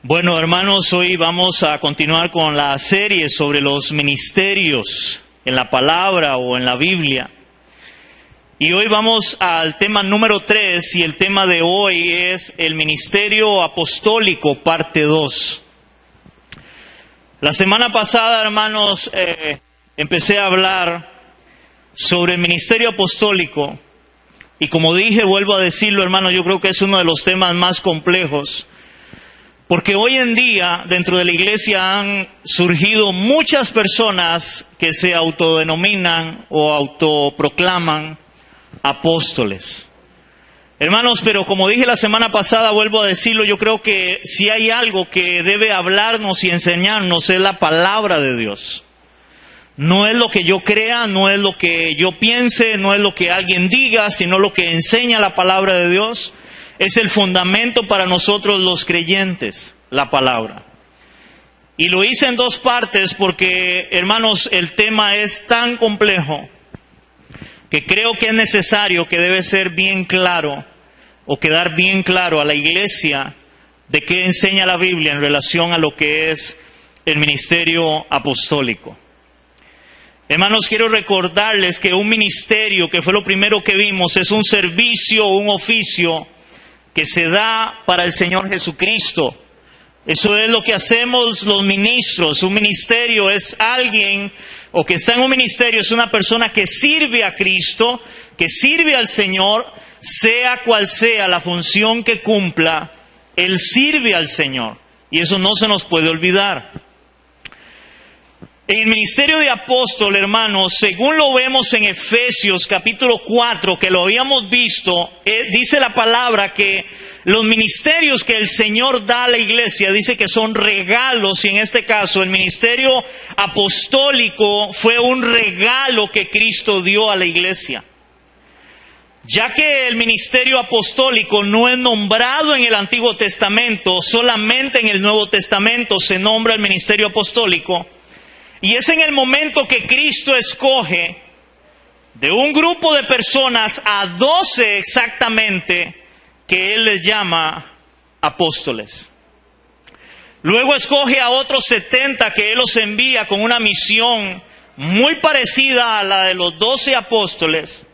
Bueno, hermanos, hoy vamos a continuar con la serie sobre los ministerios en la palabra o en la Biblia. Y hoy vamos al tema número 3 y el tema de hoy es el ministerio apostólico, parte 2. La semana pasada, hermanos, empecé a hablar sobre el ministerio apostólico. Y como dije, vuelvo a decirlo, hermanos, yo creo que es uno de los temas más complejos. Porque hoy en día, dentro de la iglesia han surgido muchas personas que se autodenominan o autoproclaman apóstoles. Hermanos, pero como dije la semana pasada, vuelvo a decirlo, yo creo que si hay algo que debe hablarnos y enseñarnos es la palabra de Dios. No es lo que yo crea, no es lo que yo piense, no es lo que alguien diga, sino lo que enseña la palabra de Dios. Es el fundamento para nosotros los creyentes, la palabra. Y lo hice en dos partes porque, hermanos, el tema es tan complejo que creo que es necesario, que debe ser bien claro o quedar bien claro a la iglesia de qué enseña la Biblia en relación a lo que es el ministerio apostólico. Hermanos, quiero recordarles que un ministerio, que fue lo primero que vimos, es un servicio o un oficio que se da para el Señor Jesucristo. Eso es lo que hacemos los ministros. Un ministerio es alguien, o que está en un ministerio, es una persona que sirve a Cristo, que sirve al Señor, sea cual sea la función que cumpla, Él sirve al Señor. Y eso no se nos puede olvidar. En el ministerio de apóstol, hermanos, según lo vemos en Efesios capítulo 4, que lo habíamos visto, dice la palabra que los ministerios que el Señor da a la iglesia, dice que son regalos, y en este caso el ministerio apostólico fue un regalo que Cristo dio a la iglesia. Ya que el ministerio apostólico no es nombrado en el Antiguo Testamento, solamente en el Nuevo Testamento se nombra el ministerio apostólico. Y es en el momento que Cristo escoge de un grupo de personas a 12 exactamente, que Él les llama apóstoles. Luego escoge a otros 70 que Él los envía con una misión muy parecida a la de los 12 apóstoles.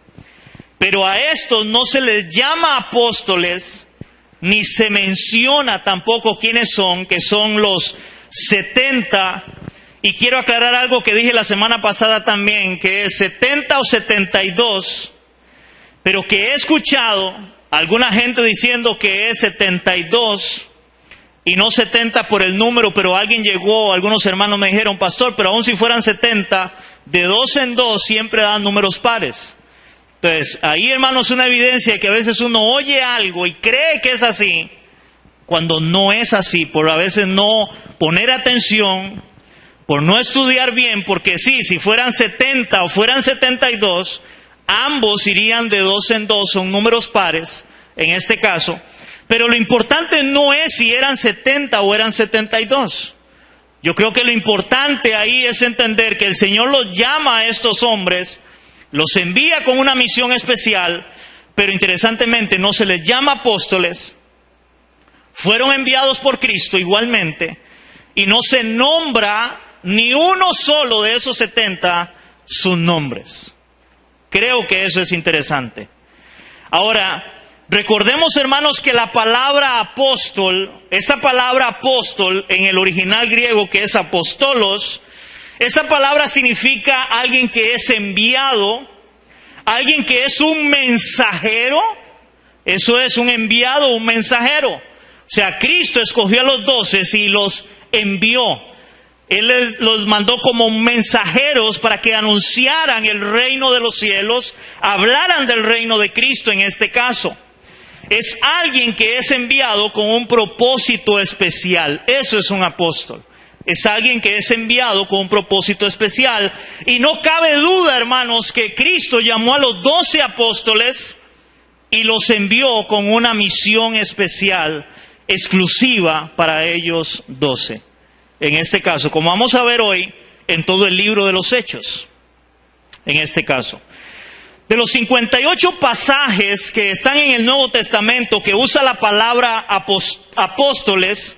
Pero a estos no se les llama apóstoles, ni se menciona tampoco quiénes son, que son los 70. Y quiero aclarar algo que dije la semana pasada también, que es 70 o 72, pero que he escuchado alguna gente diciendo que es 72 y no 70 por el número, pero alguien llegó, algunos hermanos me dijeron, pastor, pero aún si fueran 70, de dos en dos siempre dan números pares. Entonces, ahí, hermanos, es una evidencia de que a veces uno oye algo y cree que es así, cuando no es así, por a veces no poner atención, por no estudiar bien, porque sí, si fueran 70 o fueran 72, ambos irían de dos en dos, son números pares, en este caso. Pero lo importante no es si eran 70 o eran 72. Yo creo que lo importante ahí es entender que el Señor los llama a estos hombres, los envía con una misión especial, pero interesantemente no se les llama apóstoles, fueron enviados por Cristo igualmente, y no se nombra ni uno solo de esos 70 sus nombres. Creo que eso es interesante. Ahora, recordemos, hermanos, que la palabra apóstol, esa palabra apóstol en el original griego, que es apostolos, esa palabra significa alguien que es enviado, alguien que es un mensajero. Eso es un enviado, un mensajero. O sea, Cristo escogió a los 12 y los envió. Él los mandó como mensajeros para que anunciaran el reino de los cielos, hablaran del reino de Cristo en este caso. Es alguien que es enviado con un propósito especial. Eso es un apóstol. Es alguien que es enviado con un propósito especial. Y no cabe duda, hermanos, que Cristo llamó a los 12 apóstoles y los envió con una misión especial, exclusiva para ellos 12. En este caso, como vamos a ver hoy, en todo el libro de los Hechos, en este caso. De los 58 pasajes que están en el Nuevo Testamento que usa la palabra apóstoles,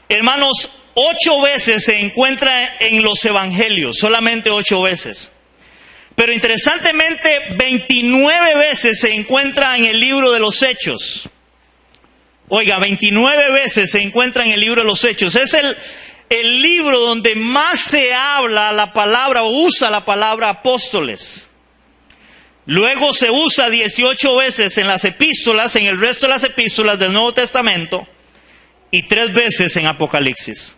Hermanos, 8 veces se encuentra en los evangelios, solamente 8 veces. Pero interesantemente, 29 veces se encuentra en el libro de los Hechos. Oiga, 29 veces se encuentra en el libro de los Hechos. Es el libro donde más se habla la palabra o usa la palabra apóstoles. Luego se usa 18 veces en las epístolas, en el resto de las epístolas del Nuevo Testamento, y 3 veces en Apocalipsis.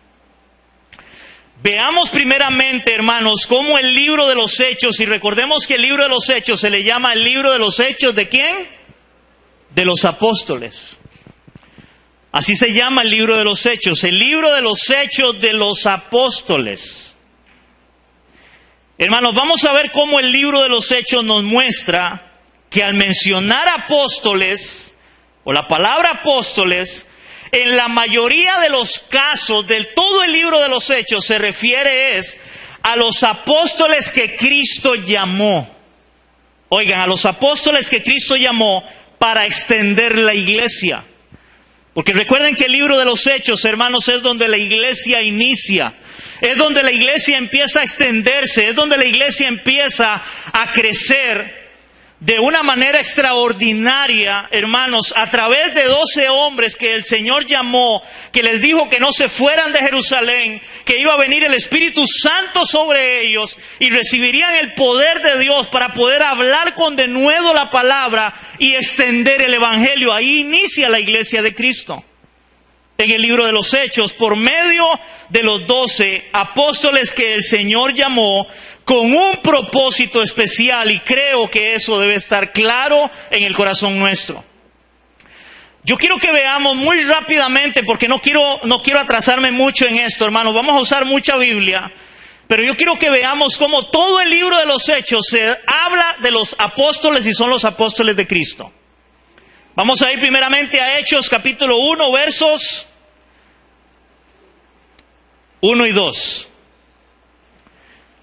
Veamos primeramente, hermanos, cómo el libro de los Hechos, y recordemos que el libro de los Hechos se le llama el libro de los Hechos ¿de quién? De los apóstoles. Así se llama el libro de los Hechos, el libro de los Hechos de los apóstoles. Hermanos, vamos a ver cómo el libro de los Hechos nos muestra que al mencionar apóstoles, o la palabra apóstoles, en la mayoría de los casos de todo el libro de los Hechos se refiere a los apóstoles que Cristo llamó. Oigan, a los apóstoles que Cristo llamó para extender la iglesia. Porque recuerden que el libro de los Hechos, hermanos, es donde la iglesia inicia. Es donde la iglesia empieza a extenderse. Es donde la iglesia empieza a crecer de una manera extraordinaria, hermanos, a través de 12 hombres que el Señor llamó, que les dijo que no se fueran de Jerusalén, que iba a venir el Espíritu Santo sobre ellos y recibirían el poder de Dios para poder hablar con denuedo la palabra y extender el Evangelio. Ahí inicia la iglesia de Cristo. En el libro de los Hechos, por medio de los 12 apóstoles que el Señor llamó, con un propósito especial, y creo que eso debe estar claro en el corazón nuestro. Yo quiero que veamos muy rápidamente, porque no quiero atrasarme mucho en esto, hermanos. Vamos a usar mucha Biblia, pero yo quiero que veamos cómo todo el libro de los Hechos se habla de los apóstoles y son los apóstoles de Cristo. Vamos a ir primeramente a Hechos capítulo 1, versos 1 y 2.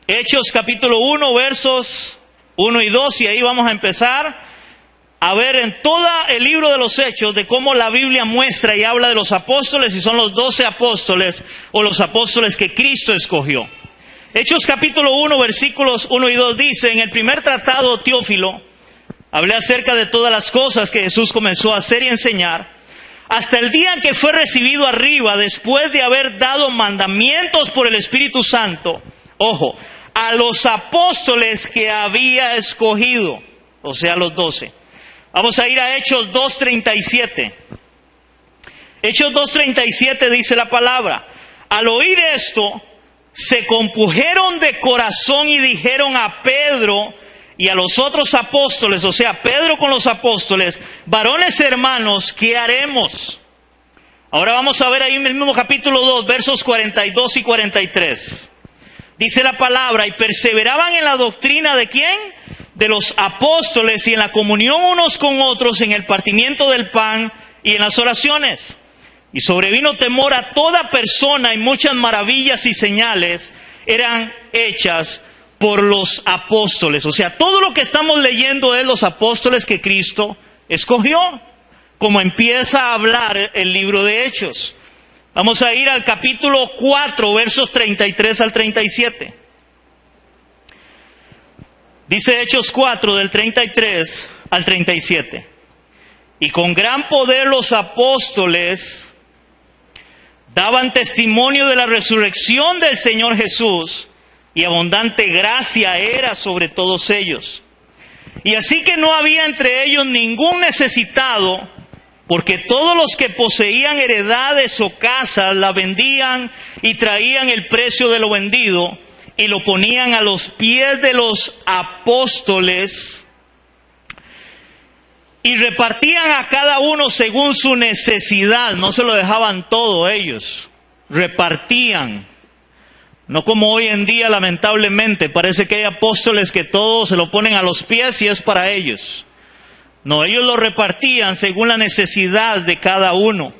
Hechos capítulo 1, versos 1 y 2, y ahí vamos a empezar a ver en todo el libro de los Hechos de cómo la Biblia muestra y habla de los apóstoles, y son los 12 apóstoles o los apóstoles que Cristo escogió. Hechos capítulo 1, versículos 1 y 2 dice: en el primer tratado, Teófilo, hablé acerca de todas las cosas que Jesús comenzó a hacer y enseñar, hasta el día en que fue recibido arriba, después de haber dado mandamientos por el Espíritu Santo, ojo, a los apóstoles que había escogido, o sea, los 12. Vamos a ir a Hechos 2:37. Hechos 2:37 dice la palabra: al oír esto, se compungeron de corazón y dijeron a Pedro y a los otros apóstoles, o sea, Pedro con los apóstoles: varones hermanos, ¿qué haremos? Ahora vamos a ver ahí en el mismo capítulo 2, versos 42 y 43. Dice la palabra: y perseveraban en la doctrina ¿de quién? De los apóstoles, y en la comunión unos con otros, en el partimiento del pan y en las oraciones. Y sobrevino temor a toda persona, y muchas maravillas y señales eran hechas por los apóstoles. O sea, todo lo que estamos leyendo es los apóstoles que Cristo escogió, como empieza a hablar el libro de Hechos. Vamos a ir al capítulo 4, versos 33 al 37. Dice Hechos 4, del 33 al 37. Y con gran poder los apóstoles daban testimonio de la resurrección del Señor Jesús, y abundante gracia era sobre todos ellos. Y así que no había entre ellos ningún necesitado, porque todos los que poseían heredades o casas la vendían y traían el precio de lo vendido y lo ponían a los pies de los apóstoles, y repartían a cada uno según su necesidad. No se lo dejaban todo ellos, repartían. No como hoy en día, lamentablemente, parece que hay apóstoles que todo se lo ponen a los pies y es para ellos. No, ellos lo repartían según la necesidad de cada uno.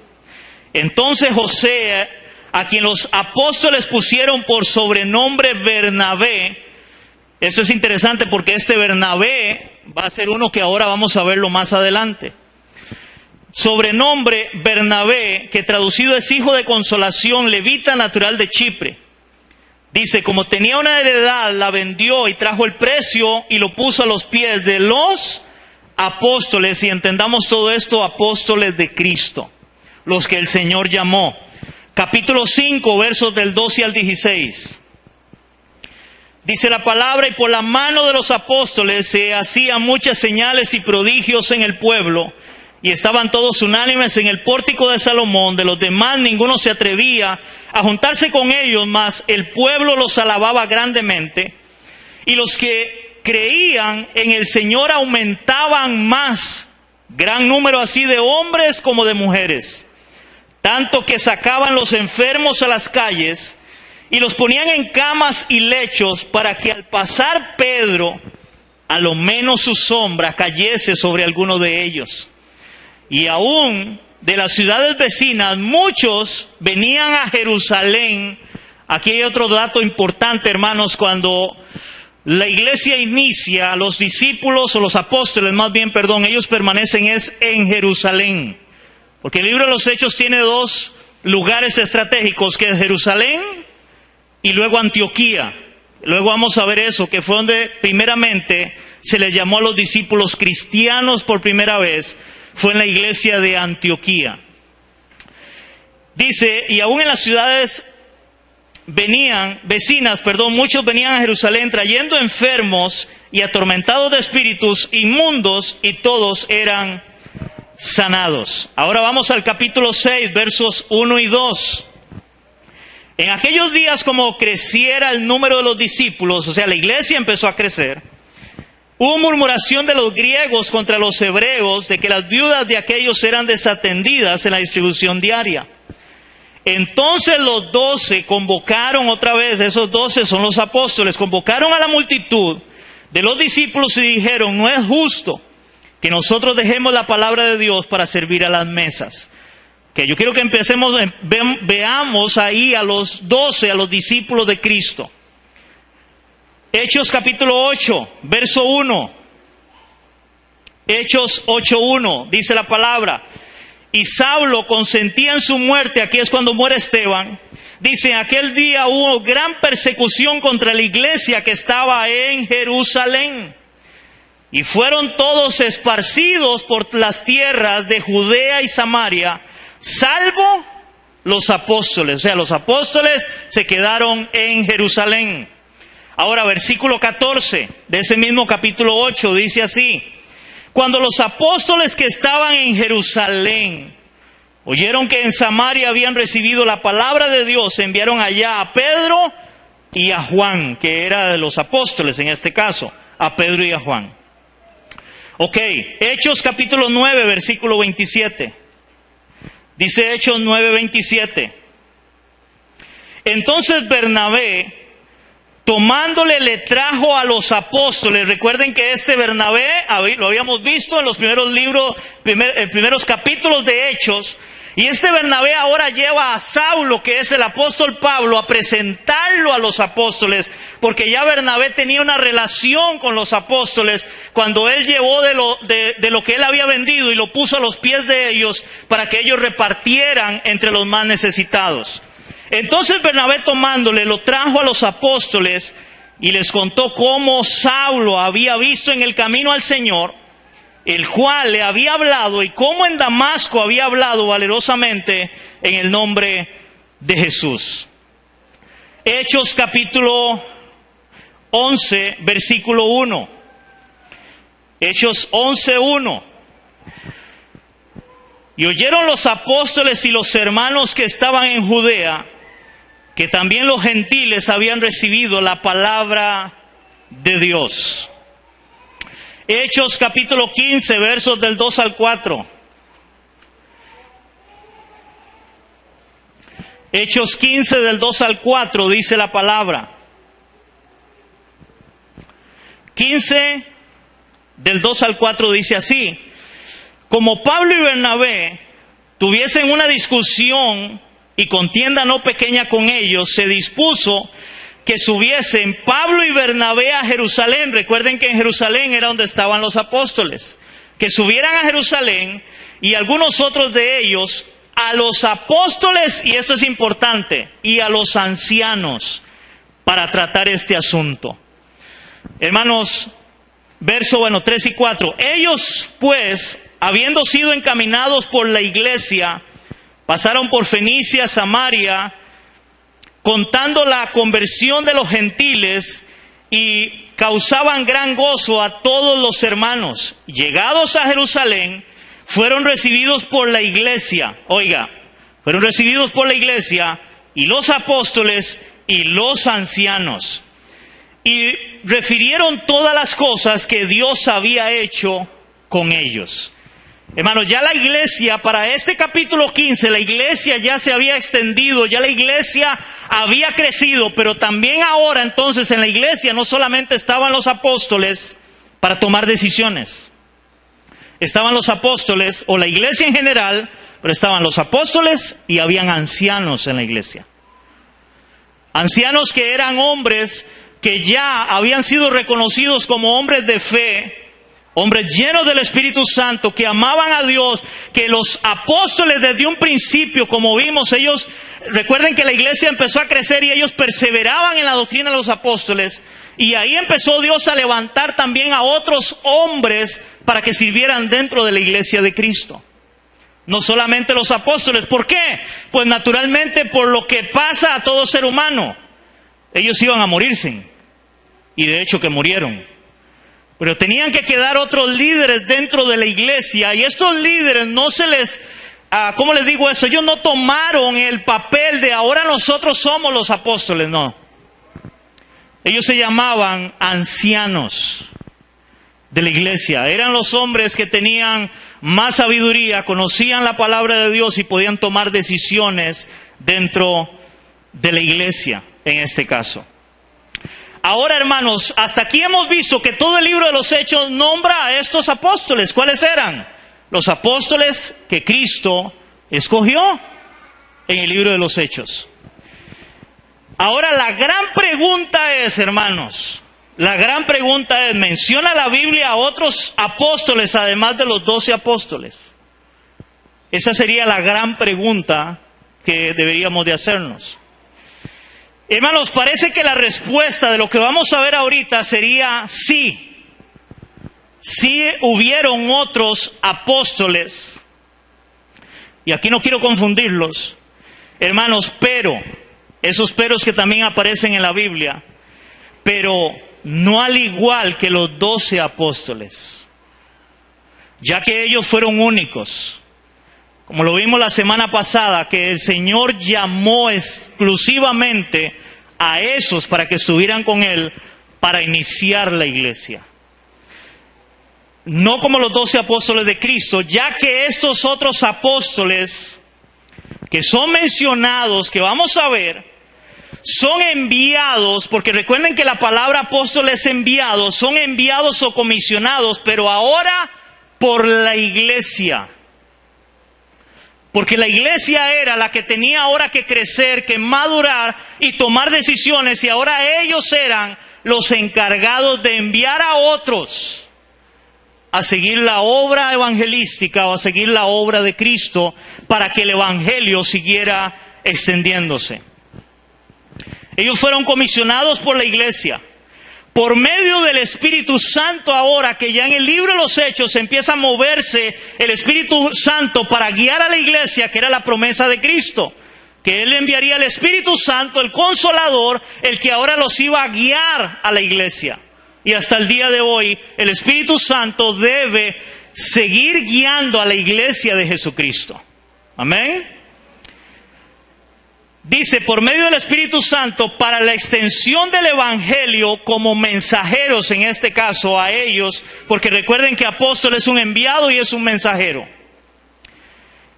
Entonces José, a quien los apóstoles pusieron por sobrenombre Bernabé, esto es interesante porque este Bernabé va a ser uno que ahora vamos a verlo más adelante. sobrenombre Bernabé, que traducido es hijo de consolación, levita natural de Chipre. Dice, como tenía una heredad, la vendió y trajo el precio y lo puso a los pies de los apóstoles, y entendamos todo esto, apóstoles de Cristo, los que el Señor llamó. Capítulo 5, versos del 12 al 16. Dice la palabra, y por la mano de los apóstoles se hacían muchas señales y prodigios en el pueblo, y estaban todos unánimes en el pórtico de Salomón. De los demás ninguno se atrevía a juntarse con ellos, mas el pueblo los alababa grandemente, y los que creían en el Señor aumentaban más, gran número así de hombres como de mujeres, tanto que sacaban los enfermos a las calles y los ponían en camas y lechos, para que al pasar Pedro, a lo menos su sombra cayese sobre alguno de ellos. Y aún de las ciudades vecinas muchos venían a Jerusalén. Aquí hay otro dato importante, hermanos. Cuando la iglesia inicia, los discípulos, o los apóstoles más bien, ellos permanecen en Jerusalén. Porque el libro de los Hechos tiene dos lugares estratégicos, que es Jerusalén y luego Antioquía. Luego vamos a ver eso, que fue donde primeramente se les llamó a los discípulos cristianos por primera vez. Fue en la iglesia de Antioquía. Dice, y aún en las ciudades vecinas, muchos venían a Jerusalén trayendo enfermos y atormentados de espíritus inmundos, y todos eran sanados. Ahora vamos al capítulo 6, versos 1 y 2. En aquellos días, como creciera el número de los discípulos, o sea, la iglesia empezó a crecer, hubo murmuración de los griegos contra los hebreos, de que las viudas de aquellos eran desatendidas en la distribución diaria. Entonces los 12 convocaron otra vez, esos 12 son los apóstoles, convocaron a la multitud de los discípulos y dijeron, no es justo que nosotros dejemos la palabra de Dios para servir a las mesas. Que yo quiero que empecemos, veamos ahí a los 12, a los discípulos de Cristo. Hechos capítulo 8, verso 1. Hechos 8:1, dice la palabra. Y Saulo consentía en su muerte, aquí es cuando muere Esteban. Dice, aquel día hubo gran persecución contra la iglesia que estaba en Jerusalén. Y fueron todos esparcidos por las tierras de Judea y Samaria, salvo los apóstoles. O sea, los apóstoles se quedaron en Jerusalén. Ahora, versículo 14 de ese mismo capítulo 8 dice así. Cuando los apóstoles que estaban en Jerusalén oyeron que en Samaria habían recibido la palabra de Dios, enviaron allá a Pedro y a Juan, que era de los apóstoles en este caso, a Pedro y a Juan. Ok, Hechos capítulo 9, versículo 27. Dice Hechos 9:27. Entonces Bernabé, tomándole, le trajo a los apóstoles. Recuerden que este Bernabé, lo habíamos visto en los primeros capítulos de Hechos. Y este Bernabé ahora lleva a Saulo, que es el apóstol Pablo, a presentarlo a los apóstoles. Porque ya Bernabé tenía una relación con los apóstoles cuando él llevó de lo que él había vendido y lo puso a los pies de ellos para que ellos repartieran entre los más necesitados. Entonces Bernabé, tomándole, lo trajo a los apóstoles y les contó cómo Saulo había visto en el camino al Señor, el cual le había hablado, y cómo en Damasco había hablado valerosamente en el nombre de Jesús. Hechos capítulo 11, versículo 1. Hechos 11:1. Y oyeron los apóstoles y los hermanos que estaban en Judea, que también los gentiles habían recibido la palabra de Dios. Hechos capítulo 15, versos del 2 al 4. Hechos 15 del 2 al 4 dice la palabra. 15 del 2 al 4 dice así. Como Pablo y Bernabé tuviesen una discusión y contienda no pequeña con ellos, se dispuso que subiesen Pablo y Bernabé a Jerusalén. Recuerden que en Jerusalén era donde estaban los apóstoles. Que subieran a Jerusalén y algunos otros de ellos a los apóstoles, y esto es importante, y a los ancianos para tratar este asunto. Hermanos, verso 3 y 4. Ellos pues, habiendo sido encaminados por la iglesia, pasaron por Fenicia, Samaria, contando la conversión de los gentiles, y causaban gran gozo a todos los hermanos. Llegados a Jerusalén, fueron recibidos por la iglesia. Oiga, fueron recibidos por la iglesia y los apóstoles y los ancianos. Y refirieron todas las cosas que Dios había hecho con ellos. Hermanos, ya la iglesia, para este capítulo 15, la iglesia ya se había extendido, ya la iglesia había crecido, pero también ahora entonces en la iglesia no solamente estaban los apóstoles para tomar decisiones. Estaban los apóstoles, o la iglesia en general, pero estaban los apóstoles y habían ancianos en la iglesia. Ancianos que eran hombres que ya habían sido reconocidos como hombres de fe, hombres llenos del Espíritu Santo, que amaban a Dios, que los apóstoles desde un principio, como vimos, ellos, recuerden que la iglesia empezó a crecer y ellos perseveraban en la doctrina de los apóstoles, y ahí empezó Dios a levantar también a otros hombres para que sirvieran dentro de la iglesia de Cristo. No solamente los apóstoles. ¿Por qué? Pues naturalmente por lo que pasa a todo ser humano. Ellos iban a morirse, y de hecho que murieron. Pero tenían que quedar otros líderes dentro de la iglesia, y estos líderes no se les, ¿cómo les digo esto? Ellos no tomaron el papel de ahora nosotros somos los apóstoles, no. Ellos se llamaban ancianos de la iglesia. Eran los hombres que tenían más sabiduría, conocían la palabra de Dios y podían tomar decisiones dentro de la iglesia, en este caso. Ahora, hermanos, hasta aquí hemos visto que todo el libro de los Hechos nombra a estos apóstoles. ¿Cuáles eran? Los apóstoles que Cristo escogió en el libro de los Hechos. Ahora, la gran pregunta es, hermanos, ¿menciona la Biblia a otros apóstoles además de los 12 apóstoles? Esa sería la gran pregunta que deberíamos de hacernos. Hermanos, parece que la respuesta de lo que vamos a ver ahorita sería sí. Sí hubieron otros apóstoles. Y aquí no quiero confundirlos, hermanos, pero, esos peros que también aparecen en la Biblia, pero no al igual que los 12 apóstoles, ya que ellos fueron únicos. Como lo vimos la semana pasada, que el Señor llamó exclusivamente a esos para que estuvieran con Él para iniciar la iglesia. No como los 12 apóstoles de Cristo, ya que estos otros apóstoles que son mencionados, que vamos a ver, son enviados, porque recuerden que la palabra apóstol es enviado, son enviados o comisionados, pero ahora por la iglesia. Porque la iglesia era la que tenía ahora que crecer, que madurar y tomar decisiones, y ahora ellos eran los encargados de enviar a otros a seguir la obra evangelística o a seguir la obra de Cristo para que el evangelio siguiera extendiéndose. Ellos fueron comisionados por la iglesia. Por medio del Espíritu Santo ahora, que ya en el libro de los Hechos empieza a moverse el Espíritu Santo para guiar a la iglesia, que era la promesa de Cristo, que Él enviaría el Espíritu Santo, el Consolador, el que ahora los iba a guiar a la iglesia. Y hasta el día de hoy, el Espíritu Santo debe seguir guiando a la iglesia de Jesucristo. Amén. Dice, por medio del Espíritu Santo, para la extensión del Evangelio como mensajeros, en este caso, a ellos, porque recuerden que apóstol es un enviado y es un mensajero.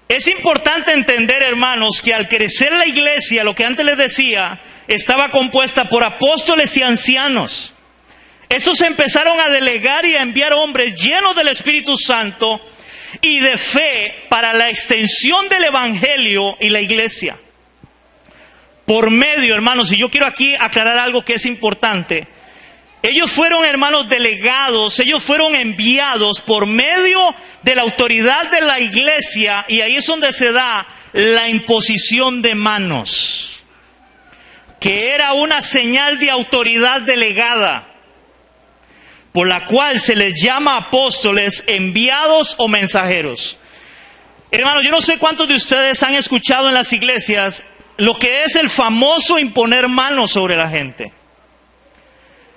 Es importante entender, hermanos, que al crecer la iglesia, lo que antes les decía, estaba compuesta por apóstoles y ancianos. Estos empezaron a delegar y a enviar hombres llenos del Espíritu Santo y de fe para la extensión del Evangelio y la iglesia. Por medio, hermanos, y yo quiero aquí aclarar algo que es importante. Ellos fueron, hermanos, delegados, ellos fueron enviados por medio de la autoridad de la iglesia, y ahí es donde se da la imposición de manos, que era una señal de autoridad delegada, por la cual se les llama apóstoles, enviados o mensajeros. Hermanos, yo no sé cuántos de ustedes han escuchado en las iglesias lo que es el famoso imponer manos sobre la gente.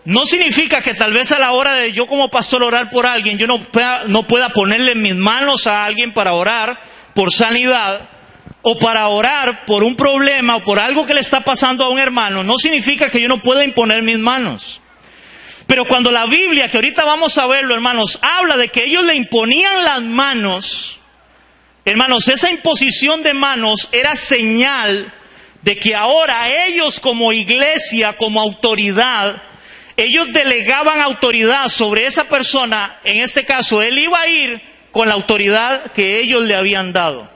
No significa que tal vez a la hora de yo como pastor orar por alguien, yo no pueda ponerle mis manos a alguien para orar por sanidad, o para orar por un problema o por algo que le está pasando a un hermano. No significa que yo no pueda imponer mis manos. Pero cuando la Biblia, que ahorita vamos a verlo, hermanos, habla de que ellos le imponían las manos, hermanos, esa imposición de manos era señal de que ahora ellos como iglesia, como autoridad, ellos delegaban autoridad sobre esa persona. En este caso, él iba a ir con la autoridad que ellos le habían dado.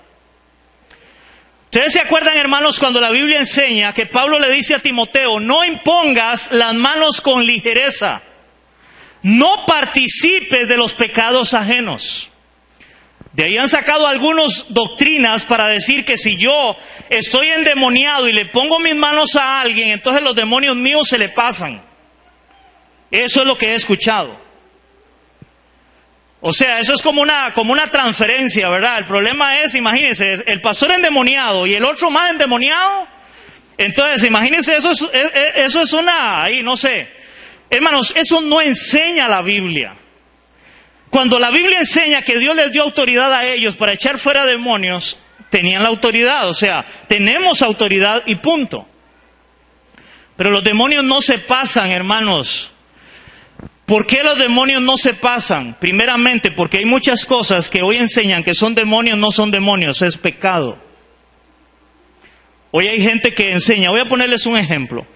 Ustedes se acuerdan, hermanos, cuando la Biblia enseña que Pablo le dice a Timoteo: no impongas las manos con ligereza, no participes de los pecados ajenos. De ahí han sacado algunas doctrinas para decir que si yo estoy endemoniado y le pongo mis manos a alguien, entonces los demonios míos se le pasan. Eso es lo que he escuchado. O sea, eso es como una transferencia, ¿verdad? El problema es, imagínense, el pastor endemoniado y el otro más endemoniado. Entonces, imagínense, eso es ahí, no sé. Hermanos, eso no enseña la Biblia. Cuando la Biblia enseña que Dios les dio autoridad a ellos para echar fuera demonios, tenían la autoridad, o sea, tenemos autoridad y punto. Pero los demonios no se pasan, hermanos. ¿Por qué los demonios no se pasan? Primeramente, porque hay muchas cosas que hoy enseñan que son demonios, no son demonios, es pecado. Hoy hay gente que enseña, voy a ponerles un ejemplo.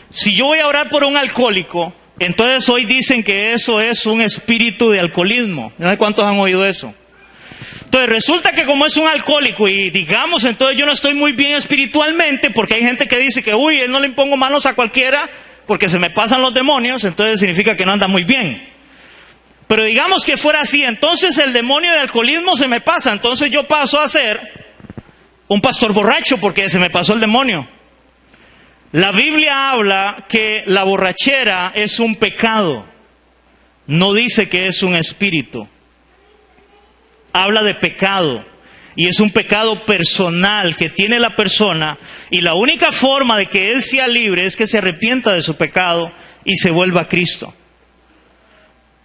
Si yo voy a orar por un alcohólico, entonces hoy dicen que eso es un espíritu de alcoholismo. No sé cuántos han oído eso. Entonces resulta que como es un alcohólico y digamos, entonces yo no estoy muy bien espiritualmente, porque hay gente que dice que, él no le impongo manos a cualquiera porque se me pasan los demonios, entonces significa que no anda muy bien. Pero digamos que fuera así, entonces el demonio de alcoholismo se me pasa, entonces yo paso a ser un pastor borracho porque se me pasó el demonio. La Biblia habla que la borrachera es un pecado, no dice que es un espíritu. Habla de pecado, y es un pecado personal que tiene la persona, y la única forma de que él sea libre es que se arrepienta de su pecado y se vuelva a Cristo.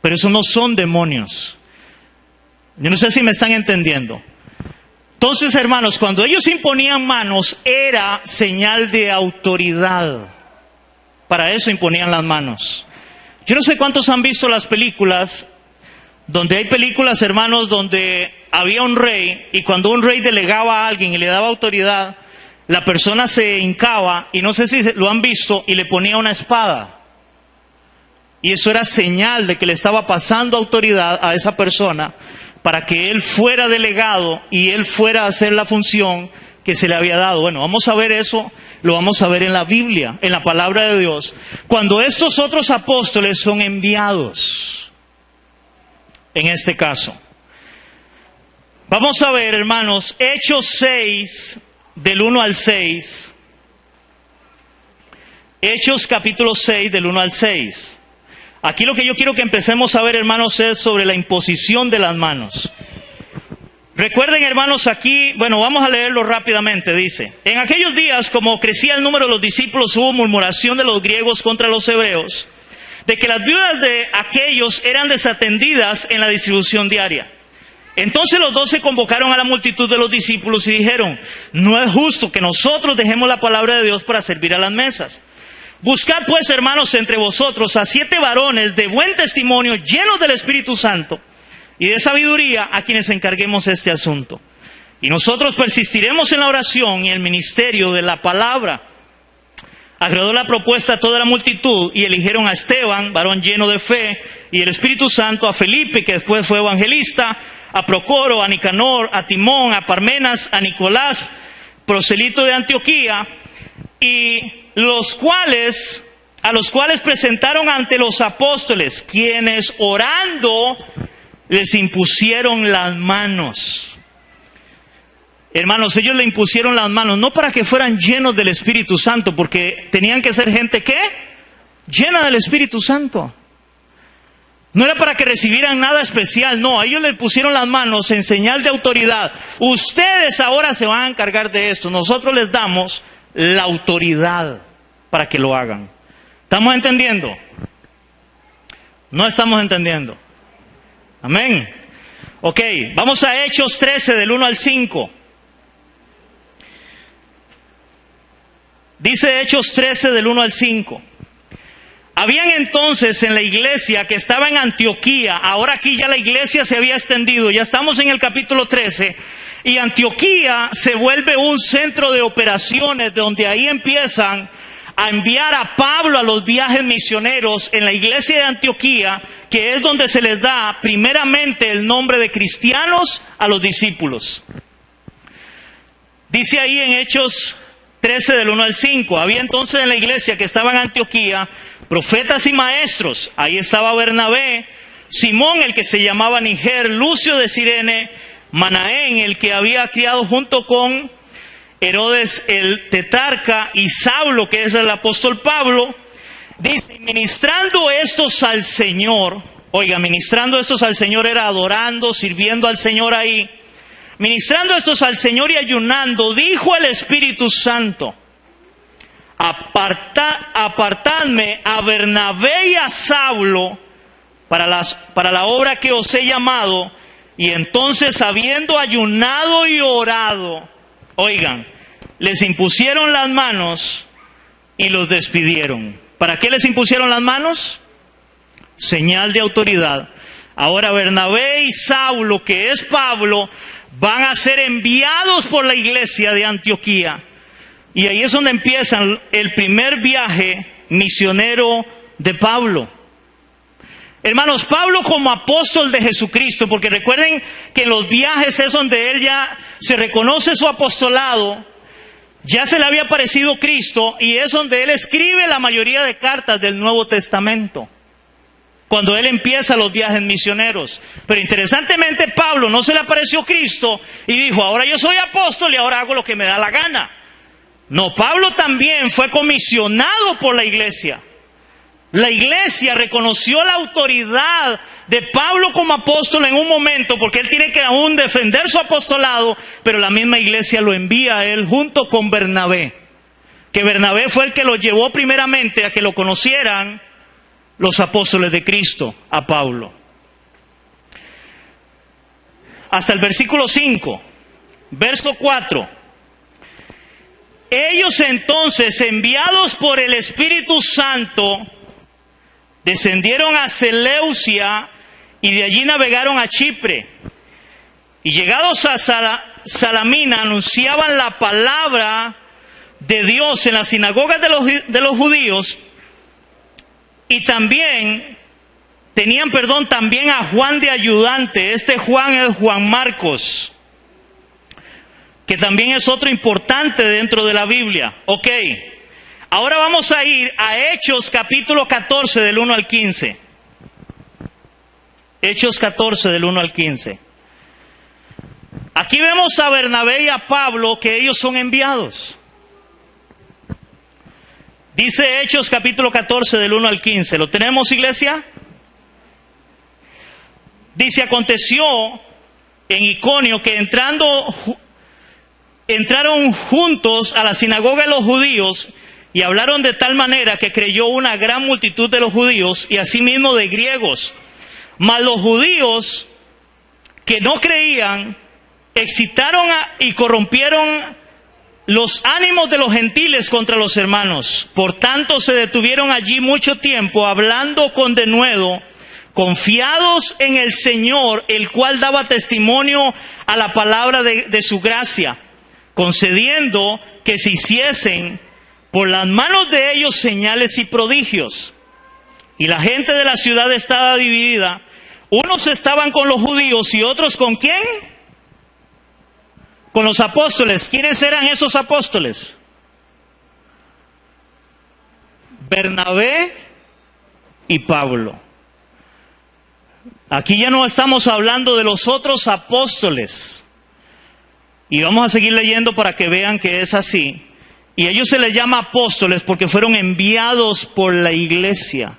Pero eso no son demonios. Yo no sé si me están entendiendo. Entonces, hermanos, cuando ellos imponían manos, era señal de autoridad. Para eso imponían las manos. Yo no sé cuántos han visto las películas, donde hay películas, hermanos, donde había un rey, y cuando un rey delegaba a alguien y le daba autoridad, la persona se hincaba, y no sé si lo han visto, y le ponía una espada. Y eso era señal de que le estaba pasando autoridad a esa persona, para que él fuera delegado y él fuera a hacer la función que se le había dado. Bueno, vamos a ver eso, lo vamos a ver en la Biblia, en la palabra de Dios, cuando estos otros apóstoles son enviados, en este caso. Vamos a ver, hermanos, Hechos 6, del 1 al 6. Hechos capítulo 6, del 1 al 6. Aquí lo que yo quiero que empecemos a ver, hermanos, es sobre la imposición de las manos. Recuerden, hermanos, aquí, vamos a leerlo rápidamente, dice: en aquellos días, como crecía el número de los discípulos, hubo murmuración de los griegos contra los hebreos, de que las viudas de aquellos eran desatendidas en la distribución diaria. Entonces los 12 convocaron a la multitud de los discípulos y dijeron: no es justo que nosotros dejemos la palabra de Dios para servir a las mesas. Buscad pues, hermanos, entre vosotros a 7 varones de buen testimonio, llenos del Espíritu Santo y de sabiduría, a quienes encarguemos este asunto. Y nosotros persistiremos en la oración y el ministerio de la palabra. Agradó la propuesta a toda la multitud y eligieron a Esteban, varón lleno de fe y el Espíritu Santo, a Felipe, que después fue evangelista, a Procoro, a Nicanor, a Timón, a Parmenas, a Nicolás, proselito de Antioquía, y los cuales a los cuales presentaron ante los apóstoles, quienes orando les impusieron las manos. Hermanos, ellos le impusieron las manos, no para que fueran llenos del Espíritu Santo, porque tenían que ser gente, ¿qué? Llena del Espíritu Santo. No era para que recibieran nada especial, no, a ellos les pusieron las manos en señal de autoridad. Ustedes ahora se van a encargar de esto, nosotros les damos la autoridad para que lo hagan. ¿Estamos entendiendo? No estamos entendiendo. Amén. Ok, vamos a Hechos 13 del 1 al 5. Dice Hechos 13 del 1 al 5. Habían entonces en la iglesia que estaba en Antioquía, ahora aquí ya la iglesia se había extendido, ya estamos en el capítulo 13, y Antioquía se vuelve un centro de operaciones donde ahí empiezan a enviar a Pablo a los viajes misioneros en la iglesia de Antioquía, que es donde se les da primeramente el nombre de cristianos a los discípulos. Dice ahí en Hechos 13 del 1 al 5, había entonces en la iglesia que estaba en Antioquía profetas y maestros. Ahí estaba Bernabé, Simón el que se llamaba Niger, Lucio de Cirene, Manaén el que había criado junto con Herodes el tetrarca, y Saulo que es el apóstol Pablo. Dice, ministrando estos al Señor, oiga, ministrando estos al Señor era adorando, sirviendo al Señor ahí. Ministrando estos al Señor y ayunando, dijo el Espíritu Santo, apartadme a Bernabé y a Saulo para la obra que os he llamado. Y entonces, habiendo ayunado y orado, oigan, les impusieron las manos y los despidieron. ¿Para qué les impusieron las manos? Señal de autoridad. Ahora Bernabé y Saulo, que es Pablo, van a ser enviados por la iglesia de Antioquía. Y ahí es donde empieza el primer viaje misionero de Pablo. Hermanos, Pablo como apóstol de Jesucristo, porque recuerden que en los viajes es donde él ya se reconoce su apostolado, ya se le había aparecido Cristo, y es donde él escribe la mayoría de cartas del Nuevo Testamento, cuando él empieza los viajes misioneros. Pero interesantemente, Pablo no se le apareció Cristo y dijo, ahora yo soy apóstol y ahora hago lo que me da la gana. No, Pablo también fue comisionado por la iglesia. La iglesia reconoció la autoridad de Pablo como apóstol en un momento, porque él tiene que aún defender su apostolado, pero la misma iglesia lo envía a él junto con Bernabé. Que Bernabé fue el que lo llevó primeramente a que lo conocieran los apóstoles de Cristo, a Pablo. Hasta el versículo 5, verso 4. Ellos entonces, enviados por el Espíritu Santo, descendieron a Seleucia y de allí navegaron a Chipre. Y llegados a Salamina, anunciaban la palabra de Dios en las sinagogas de los judíos. Y también tenían, también a Juan de ayudante. Este Juan es Juan Marcos, que también es otro importante dentro de la Biblia. Ok, ahora vamos a ir a Hechos capítulo 14 del 1 al 15. Hechos 14 del 1 al 15. Aquí vemos a Bernabé y a Pablo, que ellos son enviados. Dice Hechos capítulo 14 del 1 al 15. ¿Lo tenemos, iglesia? Dice, aconteció en Iconio que entraron juntos a la sinagoga de los judíos y hablaron de tal manera que creyó una gran multitud de los judíos y asimismo de griegos. Mas los judíos que no creían excitaron y corrompieron los ánimos de los gentiles contra los hermanos. Por tanto se detuvieron allí mucho tiempo hablando con denuedo, confiados en el Señor, el cual daba testimonio a la palabra de su gracia, concediendo que se hiciesen por las manos de ellos señales y prodigios. Y la gente de la ciudad estaba dividida. Unos estaban con los judíos y otros ¿con quién? Con los apóstoles. ¿Quiénes eran esos apóstoles? Bernabé y Pablo. Aquí ya no estamos hablando de los otros apóstoles. Y vamos a seguir leyendo para que vean que es así. Y a ellos se les llama apóstoles porque fueron enviados por la iglesia,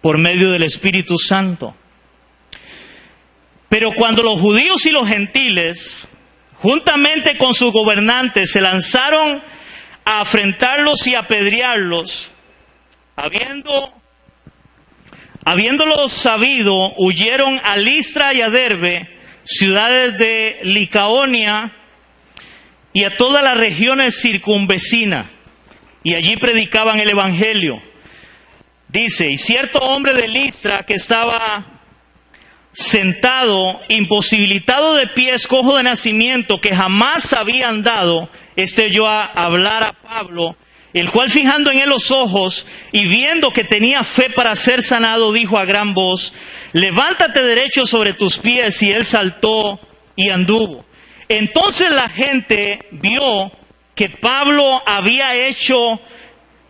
por medio del Espíritu Santo. Pero cuando los judíos y los gentiles, juntamente con sus gobernantes, se lanzaron a afrentarlos y apedrearlos, habiéndolos sabido, huyeron a Listra y a Derbe, ciudades de Licaonia, y a todas las regiones circunvecinas, y allí predicaban el Evangelio. Dice, y cierto hombre de Listra que estaba sentado, imposibilitado de pies, cojo de nacimiento, que jamás había andado, oyó a hablar a Pablo, el cual fijando en él los ojos y viendo que tenía fe para ser sanado, dijo a gran voz, levántate derecho sobre tus pies, y él saltó y anduvo. Entonces la gente vio que Pablo había hecho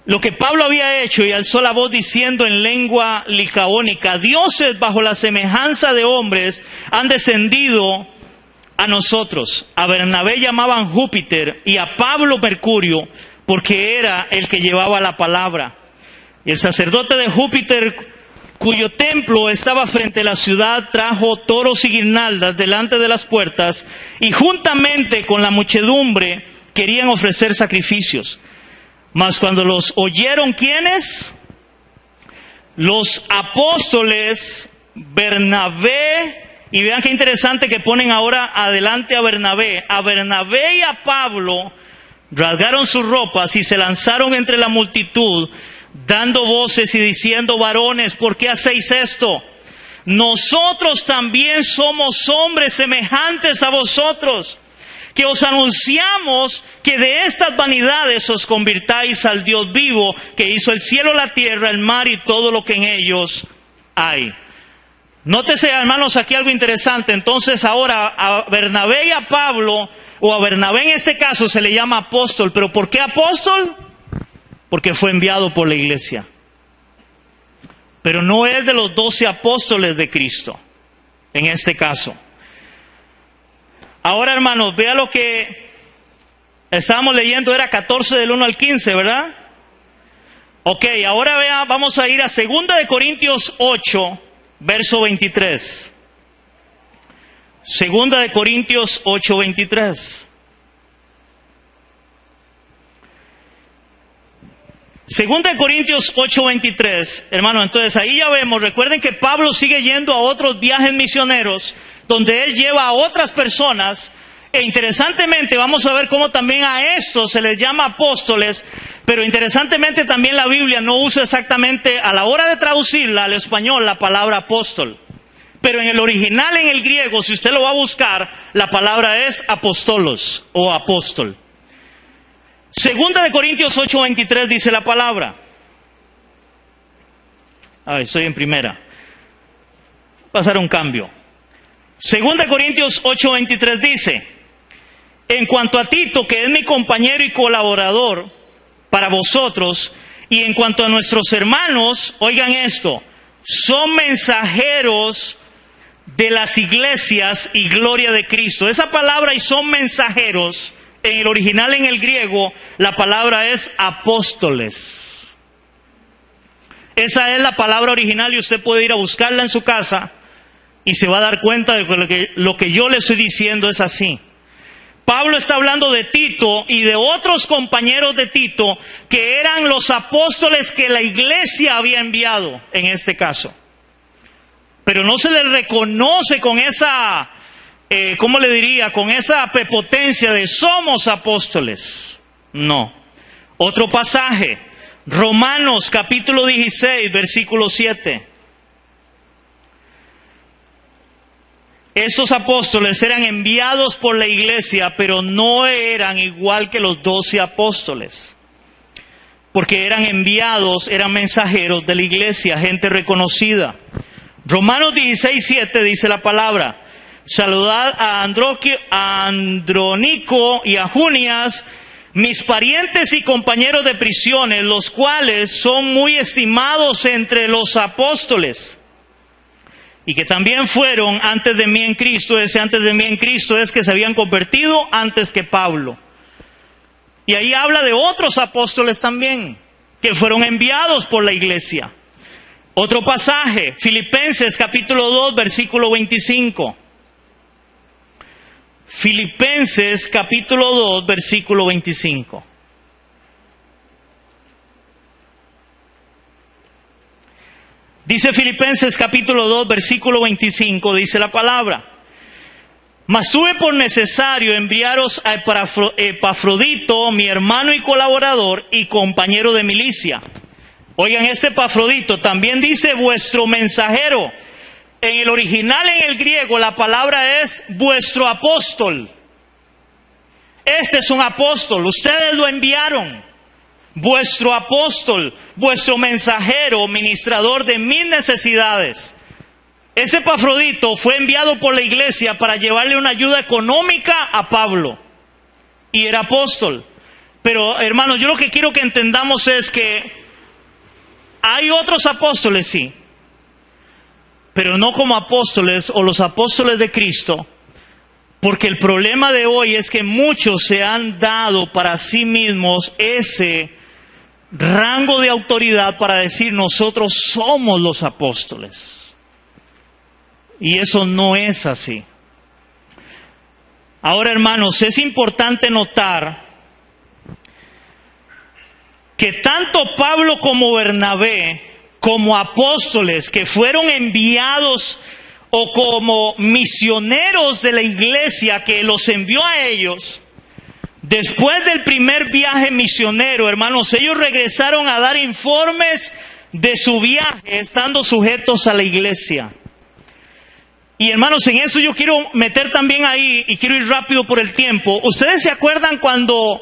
lo que Pablo había hecho y alzó la voz diciendo en lengua licaónica, dioses bajo la semejanza de hombres han descendido a nosotros. A Bernabé llamaban Júpiter y a Pablo Mercurio, porque era el que llevaba la palabra. Y el sacerdote de Júpiter, cuyo templo estaba frente a la ciudad, trajo toros y guirnaldas delante de las puertas, y juntamente con la muchedumbre querían ofrecer sacrificios. Mas cuando los oyeron, ¿quiénes? Los apóstoles Bernabé, y vean qué interesante que ponen ahora adelante a Bernabé y a Pablo, rasgaron sus ropas y se lanzaron entre la multitud, dando voces y diciendo, varones, ¿por qué hacéis esto? Nosotros también somos hombres semejantes a vosotros, que os anunciamos que de estas vanidades os convirtáis al Dios vivo, que hizo el cielo, la tierra, el mar y todo lo que en ellos hay. Nótese, hermanos, aquí algo interesante. Entonces ahora a Bernabé y a Pablo, o a Bernabé en este caso se le llama apóstol. ¿Pero por qué apóstol? Porque fue enviado por la iglesia. Pero no es de los 12 apóstoles de Cristo, en este caso. Ahora, hermanos, vea lo que estábamos leyendo, era 14 del 1 al 15, ¿verdad? Ok, ahora vea, vamos a ir a 2 de Corintios 8, verso 23. 2 de Corintios 8, 23. 2 de Corintios 8, 23, hermano, entonces ahí ya vemos, recuerden que Pablo sigue yendo a otros viajes misioneros, donde él lleva a otras personas, e interesantemente vamos a ver cómo también a estos se les llama apóstoles, pero interesantemente también la Biblia no usa exactamente a la hora de traducirla al español la palabra apóstol, pero en el original, en el griego, si usted lo va a buscar, la palabra es apostolos o apóstol. 2 de Corintios 8, 23 dice la palabra. Estoy en primera. Pasar un cambio. 2 de Corintios 8, 23 dice, en cuanto a Tito, que es mi compañero y colaborador para vosotros, y en cuanto a nuestros hermanos, oigan esto, son mensajeros de las iglesias y gloria de Cristo. Esa palabra y son mensajeros, en el original, en el griego, la palabra es apóstoles. Esa es la palabra original y usted puede ir a buscarla en su casa y se va a dar cuenta de que lo que yo le estoy diciendo es así. Pablo está hablando de Tito y de otros compañeros de Tito que eran los apóstoles que la iglesia había enviado en este caso. Pero no se les reconoce con esa, ¿cómo le diría? Con esa prepotencia de somos apóstoles. No. Otro pasaje, Romanos capítulo 16, versículo 7. Estos apóstoles eran enviados por la iglesia, pero no eran igual que los 12 apóstoles. Porque eran enviados, eran mensajeros de la iglesia, gente reconocida. Romanos 16, 7 dice la palabra, saludad a Andrónico y a Junias, mis parientes y compañeros de prisiones, los cuales son muy estimados entre los apóstoles, y que también fueron antes de mí en Cristo. Ese antes de mí en Cristo es que se habían convertido antes que Pablo. Y ahí habla de otros apóstoles también, que fueron enviados por la iglesia. Otro pasaje, Filipenses capítulo 2, versículo 25. Filipenses capítulo 2, versículo 25. Dice Filipenses capítulo 2, versículo 25, dice la palabra: mas tuve por necesario enviaros a Epafrodito, mi hermano y colaborador y compañero de milicia. Oigan, este Epafrodito también dice vuestro mensajero. En el original, en el griego, la palabra es vuestro apóstol. Este es un apóstol, ustedes lo enviaron. Vuestro apóstol, vuestro mensajero, ministrador de mis necesidades. Este Epafrodito fue enviado por la iglesia para llevarle una ayuda económica a Pablo. Y era apóstol. Pero hermanos, yo lo que quiero que entendamos es que hay otros apóstoles, sí, pero no como apóstoles o los apóstoles de Cristo, porque el problema de hoy es que muchos se han dado para sí mismos ese rango de autoridad para decir nosotros somos los apóstoles. Y eso no es así. Ahora, hermanos, es importante notar que tanto Pablo como Bernabé, como apóstoles que fueron enviados o como misioneros de la iglesia que los envió a ellos, después del primer viaje misionero, hermanos, ellos regresaron a dar informes de su viaje, estando sujetos a la iglesia. Y hermanos, en eso yo quiero meter también ahí, y quiero ir rápido por el tiempo. ¿Ustedes se acuerdan cuando,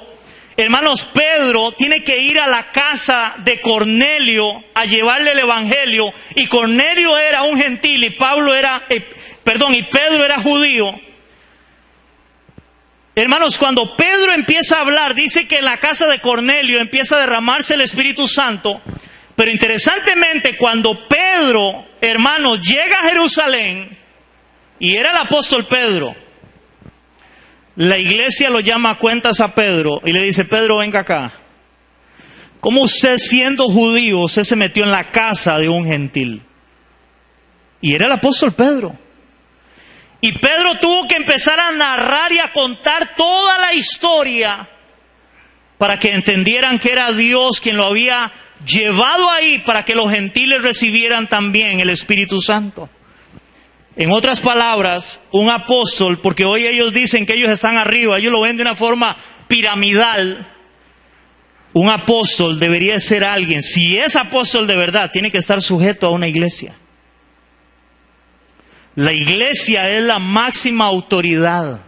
hermanos, Pedro tiene que ir a la casa de Cornelio a llevarle el evangelio? Y Cornelio era un gentil y Pedro era judío. Hermanos, cuando Pedro empieza a hablar, dice que en la casa de Cornelio empieza a derramarse el Espíritu Santo. Pero interesantemente, cuando Pedro, hermanos, llega a Jerusalén, y era el apóstol Pedro, la iglesia lo llama a cuentas a Pedro y le dice: Pedro, venga acá. ¿Cómo usted, siendo judío, usted se metió en la casa de un gentil? Y era el apóstol Pedro. Y Pedro tuvo que empezar a narrar y a contar toda la historia para que entendieran que era Dios quien lo había llevado ahí para que los gentiles recibieran también el Espíritu Santo. En otras palabras, un apóstol, porque hoy ellos dicen que ellos están arriba, ellos lo ven de una forma piramidal. Un apóstol debería ser alguien, si es apóstol de verdad, tiene que estar sujeto a una iglesia. La iglesia es la máxima autoridad.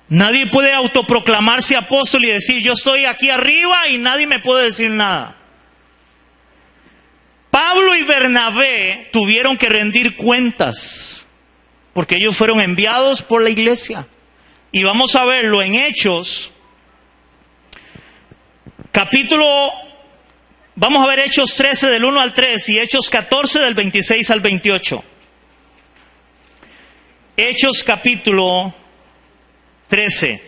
Nadie puede autoproclamarse apóstol y decir: yo estoy aquí arriba y nadie me puede decir nada. Pablo y Bernabé tuvieron que rendir cuentas porque ellos fueron enviados por la iglesia. Y vamos a verlo en Hechos, vamos a ver Hechos 13 del 1 al 3 y Hechos 14 del 26 al 28. Hechos capítulo 13.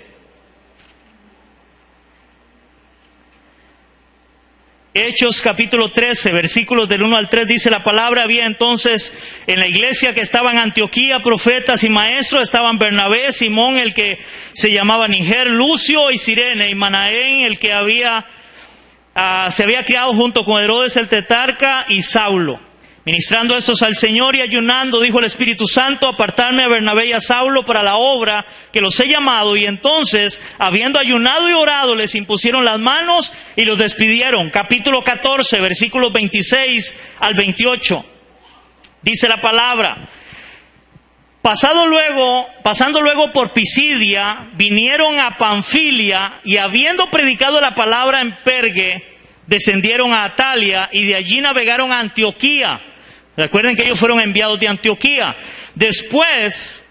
Hechos capítulo 13, versículos del 1 al 3, dice la palabra: había entonces en la iglesia que estaba en Antioquía profetas y maestros. Estaban Bernabé, Simón, el que se llamaba Niger, Lucio y Sirene, y Manaén, el que se había criado junto con Herodes el tetrarca, y Saulo. Ministrando estos al Señor y ayunando, dijo el Espíritu Santo: apartarme a Bernabé y a Saulo para la obra que los he llamado. Y entonces, habiendo ayunado y orado, les impusieron las manos y los despidieron. Capítulo 14, versículos 26 al 28. Dice la palabra: pasando luego por Pisidia, vinieron a Panfilia, y habiendo predicado la palabra en Perge, descendieron a Atalia, y de allí navegaron a Antioquía. Recuerden que ellos fueron enviados de Antioquía. Después,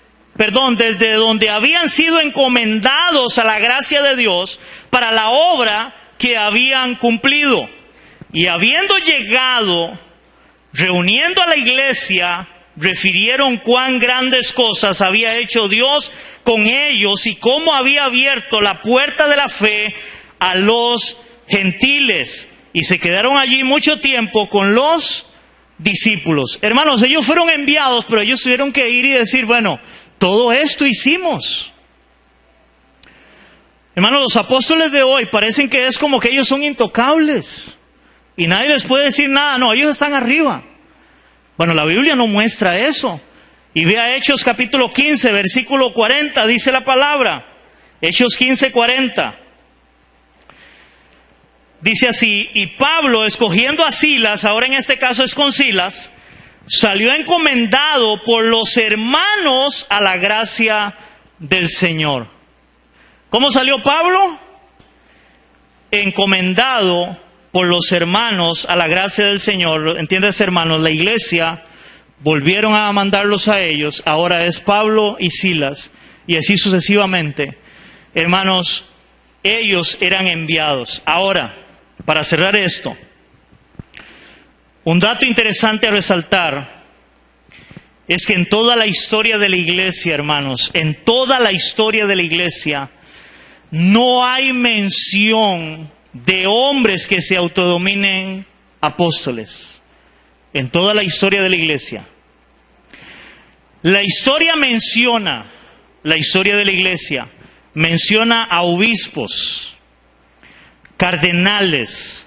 desde donde habían sido encomendados a la gracia de Dios para la obra que habían cumplido. Y habiendo llegado, reuniendo a la iglesia, refirieron cuán grandes cosas había hecho Dios con ellos y cómo había abierto la puerta de la fe a los gentiles. Y se quedaron allí mucho tiempo con los discípulos. Hermanos, ellos fueron enviados, pero ellos tuvieron que ir y decir, bueno, todo esto hicimos. Hermanos, los apóstoles de hoy parecen que es como que ellos son intocables y nadie les puede decir nada. No, ellos están arriba. Bueno, la Biblia no muestra eso. Y vea Hechos capítulo 15, versículo 40, dice la palabra. Hechos 15, 40. Dice así: y Pablo, escogiendo a Silas, ahora en este caso es con Silas, salió encomendado por los hermanos a la gracia del Señor. ¿Cómo salió Pablo? Encomendado por los hermanos a la gracia del Señor. ¿Entiendes, hermanos? La iglesia volvieron a mandarlos a ellos. Ahora es Pablo y Silas. Y así sucesivamente. Hermanos, ellos eran enviados. Ahora, para cerrar esto, un dato interesante a resaltar es que en toda la historia de la iglesia, hermanos, en toda la historia de la iglesia, no hay mención de hombres que se autodominen apóstoles. En toda la historia de la iglesia. La historia de la iglesia menciona a obispos, cardenales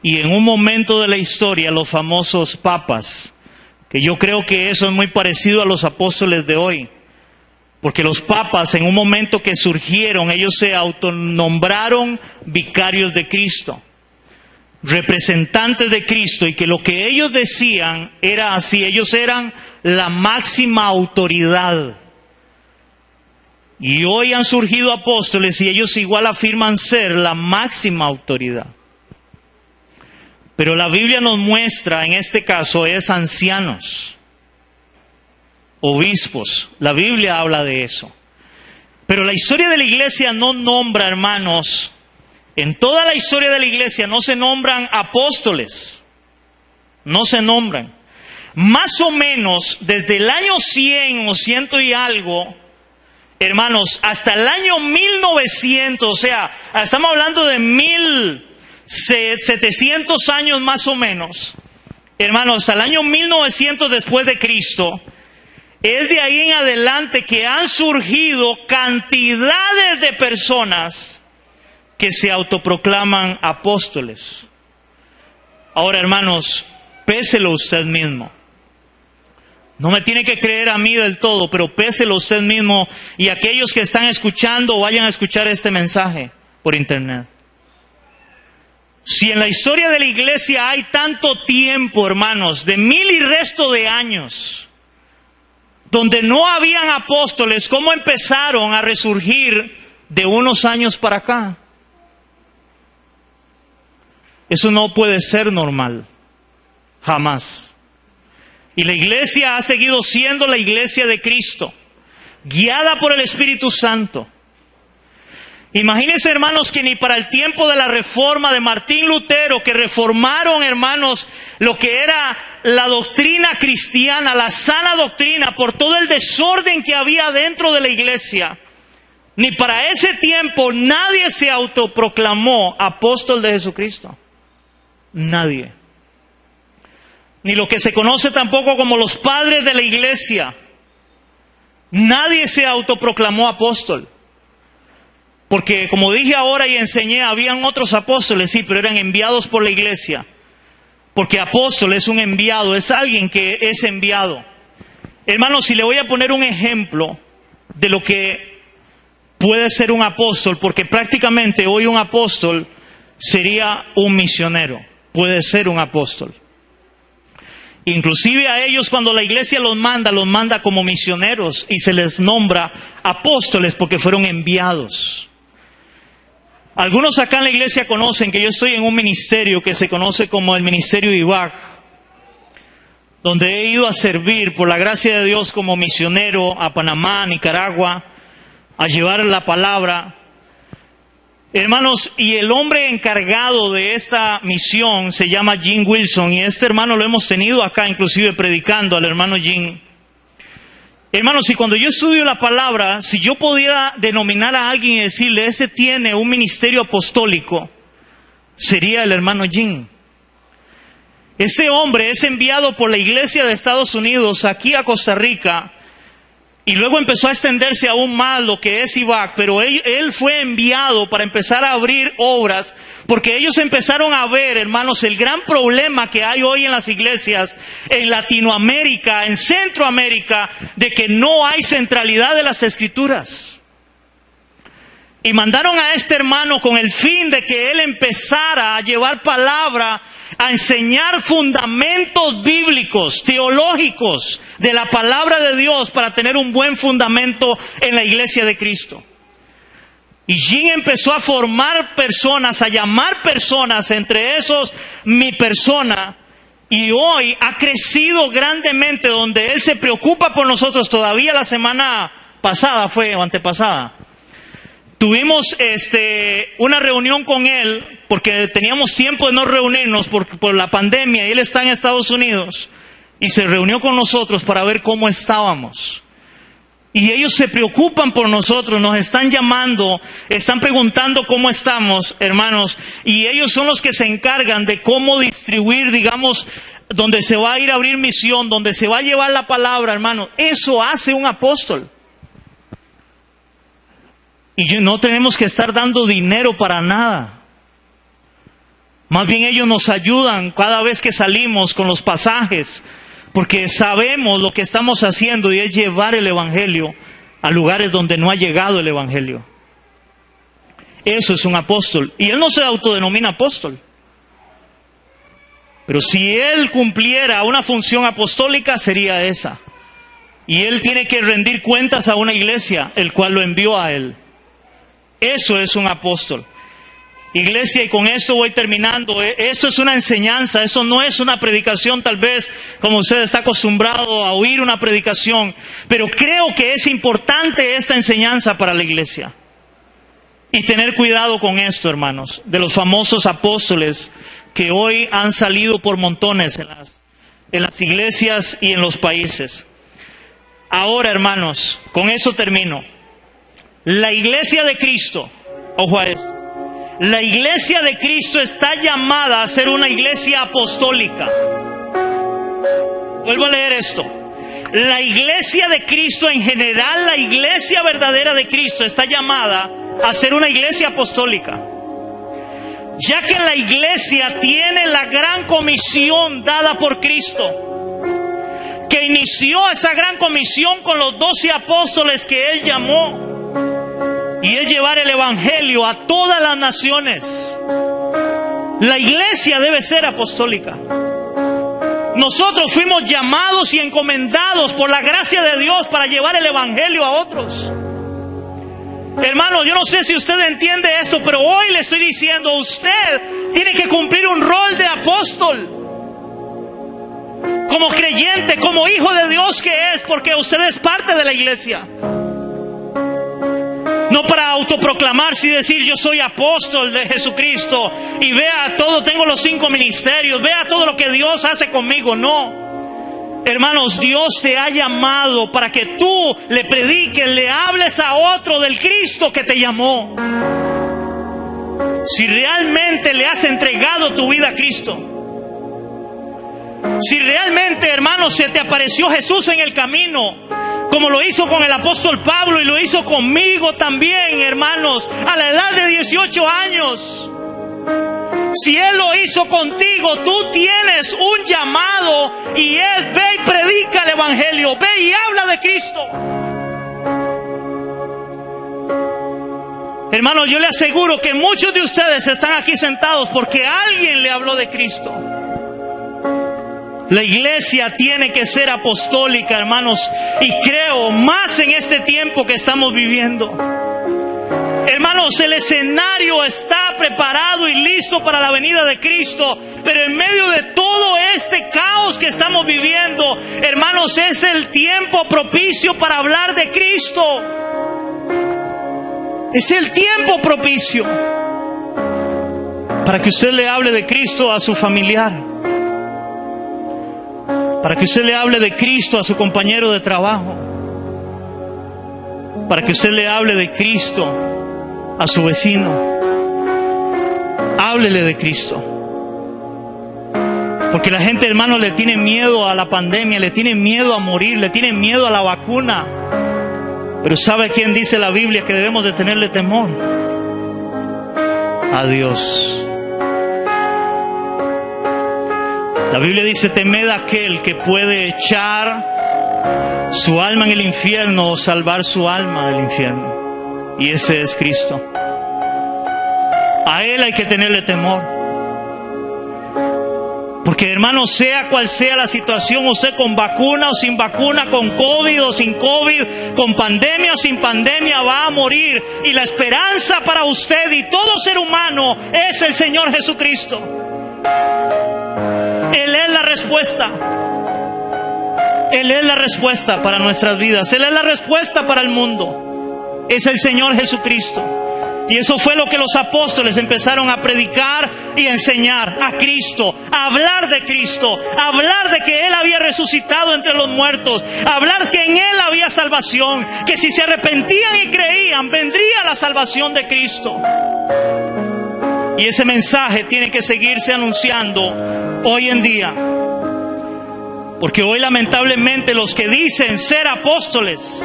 y en un momento de la historia los famosos papas, que yo creo que eso es muy parecido a los apóstoles de hoy, porque los papas en un momento que surgieron, ellos se autonombraron vicarios de Cristo, representantes de Cristo, y que lo que ellos decían era así, ellos eran la máxima autoridad. Y hoy han surgido apóstoles y ellos igual afirman ser la máxima autoridad. Pero la Biblia nos muestra, en este caso, es ancianos, obispos. La Biblia habla de eso. Pero la historia de la iglesia no nombra, hermanos, en toda la historia de la iglesia no se nombran apóstoles. No se nombran. Más o menos desde el año 100 o 100 y algo, hermanos, hasta el año 1900, o sea, estamos hablando de 1700 años más o menos, hermanos, hasta el año 1900 después de Cristo, es de ahí en adelante que han surgido cantidades de personas que se autoproclaman apóstoles. Ahora, hermanos, péselo usted mismo. No me tiene que creer a mí del todo, pero péselo usted mismo y aquellos que están escuchando vayan a escuchar este mensaje por internet. Si en la historia de la iglesia hay tanto tiempo, hermanos, de 1000 y resto de años, donde no habían apóstoles, ¿cómo empezaron a resurgir de unos años para acá? Eso no puede ser normal, jamás. Y la iglesia ha seguido siendo la iglesia de Cristo, guiada por el Espíritu Santo. Imagínense, hermanos, que ni para el tiempo de la reforma de Martín Lutero, que reformaron, hermanos, lo que era la doctrina cristiana, la sana doctrina, por todo el desorden que había dentro de la iglesia, ni para ese tiempo nadie se autoproclamó apóstol de Jesucristo. Nadie. Ni lo que se conoce tampoco como los padres de la iglesia. Nadie se autoproclamó apóstol. Porque como dije ahora y enseñé, habían otros apóstoles, sí, pero eran enviados por la iglesia. Porque apóstol es un enviado, es alguien que es enviado. Hermanos, si le voy a poner un ejemplo de lo que puede ser un apóstol, porque prácticamente hoy un apóstol sería un misionero, puede ser un apóstol. Inclusive a ellos cuando la iglesia los manda como misioneros y se les nombra apóstoles porque fueron enviados. Algunos acá en la iglesia conocen que yo estoy en un ministerio que se conoce como el Ministerio IBAG. donde he ido a servir por la gracia de Dios como misionero a Panamá, Nicaragua, a llevar la palabra. Hermanos, y el hombre encargado de esta misión se llama Jim Wilson, y este hermano lo hemos tenido acá, inclusive predicando al hermano Jim. Hermanos, y cuando yo estudio la palabra, si yo pudiera denominar a alguien y decirle, ese tiene un ministerio apostólico, sería el hermano Jim. Ese hombre es enviado por la iglesia de Estados Unidos aquí a Costa Rica, y luego empezó a extenderse aún más lo que es IVAC, pero él fue enviado para empezar a abrir obras, porque ellos empezaron a ver, hermanos, el gran problema que hay hoy en las iglesias, en Latinoamérica, en Centroamérica, de que no hay centralidad de las Escrituras. Y mandaron a este hermano con el fin de que él empezara a llevar palabra, a enseñar fundamentos bíblicos, teológicos de la palabra de Dios para tener un buen fundamento en la iglesia de Cristo. Y Jim empezó a formar personas, a llamar personas, entre esos mi persona, y hoy ha crecido grandemente, donde él se preocupa por nosotros. Todavía la semana pasada fue, o antepasada, tuvimos una reunión con él, porque teníamos tiempo de no reunirnos por la pandemia, y él está en Estados Unidos, y se reunió con nosotros para ver cómo estábamos. Y ellos se preocupan por nosotros, nos están llamando, están preguntando cómo estamos, hermanos, y ellos son los que se encargan de cómo distribuir, digamos, donde se va a ir a abrir misión, donde se va a llevar la palabra, hermanos. Eso hace un apóstol. Y no tenemos que estar dando dinero para nada. Más bien ellos nos ayudan cada vez que salimos con los pasajes, porque sabemos lo que estamos haciendo, y es llevar el Evangelio a lugares donde no ha llegado el Evangelio. Eso es un apóstol. Y él no se autodenomina apóstol. Pero si él cumpliera una función apostólica, sería esa. Y él tiene que rendir cuentas a una iglesia, el cual lo envió a él. Eso es un apóstol. Iglesia, y con esto voy terminando. Esto es una enseñanza, eso no es una predicación, tal vez como usted está acostumbrado a oír una predicación, pero creo que es importante esta enseñanza para la iglesia. Y tener cuidado con esto, hermanos, de los famosos apóstoles que hoy han salido por montones en las iglesias y en los países. Ahora, hermanos, con eso termino. La iglesia de Cristo, ojo a esto, la iglesia de Cristo está llamada a ser una iglesia apostólica. Vuelvo a leer esto. La iglesia de Cristo en general, la iglesia verdadera de Cristo, está llamada a ser una iglesia apostólica. Ya que la iglesia tiene la gran comisión dada por Cristo, que inició esa gran comisión con los 12 apóstoles que Él llamó. Y es llevar el Evangelio a todas las naciones. La iglesia debe ser apostólica. Nosotros fuimos llamados y encomendados por la gracia de Dios para llevar el Evangelio a otros. Hermano, yo no sé si usted entiende esto, pero hoy le estoy diciendo, usted tiene que cumplir un rol de apóstol. Como creyente, como hijo de Dios que es, porque usted es parte de la iglesia. No para autoproclamarse y decir yo soy apóstol de Jesucristo y vea todo, tengo los 5 ministerios, vea todo lo que Dios hace conmigo. No, hermanos, Dios te ha llamado para que tú le prediques, le hables a otro del Cristo que te llamó. Si realmente le has entregado tu vida a Cristo, si realmente, hermanos, se te apareció Jesús en el camino, como lo hizo con el apóstol Pablo y lo hizo conmigo también, hermanos, a la edad de 18 años. Si Él lo hizo contigo, tú tienes un llamado, y es: ve y predica el Evangelio, ve y habla de Cristo. Hermanos, yo le aseguro que muchos de ustedes están aquí sentados porque alguien le habló de Cristo. La iglesia tiene que ser apostólica, hermanos, y creo más en este tiempo que estamos viviendo. Hermanos, el escenario está preparado y listo para la venida de Cristo, pero en medio de todo este caos que estamos viviendo, hermanos, es el tiempo propicio para hablar de Cristo. Es el tiempo propicio para que usted le hable de Cristo a su familiar, para que usted le hable de Cristo a su compañero de trabajo, para que usted le hable de Cristo a su vecino. Háblele de Cristo. Porque la gente, hermano, le tiene miedo a la pandemia, le tiene miedo a morir, le tiene miedo a la vacuna. Pero ¿sabe quién dice la Biblia que debemos de tenerle temor? A Dios. La Biblia dice: temed a aquel que puede echar su alma en el infierno o salvar su alma del infierno. Y ese es Cristo. A Él hay que tenerle temor. Porque, hermano, sea cual sea la situación, usted con vacuna o sin vacuna, con COVID o sin COVID, con pandemia o sin pandemia, va a morir. Y la esperanza para usted y todo ser humano es el Señor Jesucristo. Él es la respuesta. Él es la respuesta para nuestras vidas. Él es la respuesta para el mundo. Es el Señor Jesucristo. Y eso fue lo que los apóstoles empezaron a predicar y enseñar: a Cristo, a hablar de Cristo, a hablar de que Él había resucitado entre los muertos, a hablar que en Él había salvación, que si se arrepentían y creían, vendría la salvación de Cristo. Y ese mensaje tiene que seguirse anunciando hoy en día. Porque hoy, lamentablemente, los que dicen ser apóstoles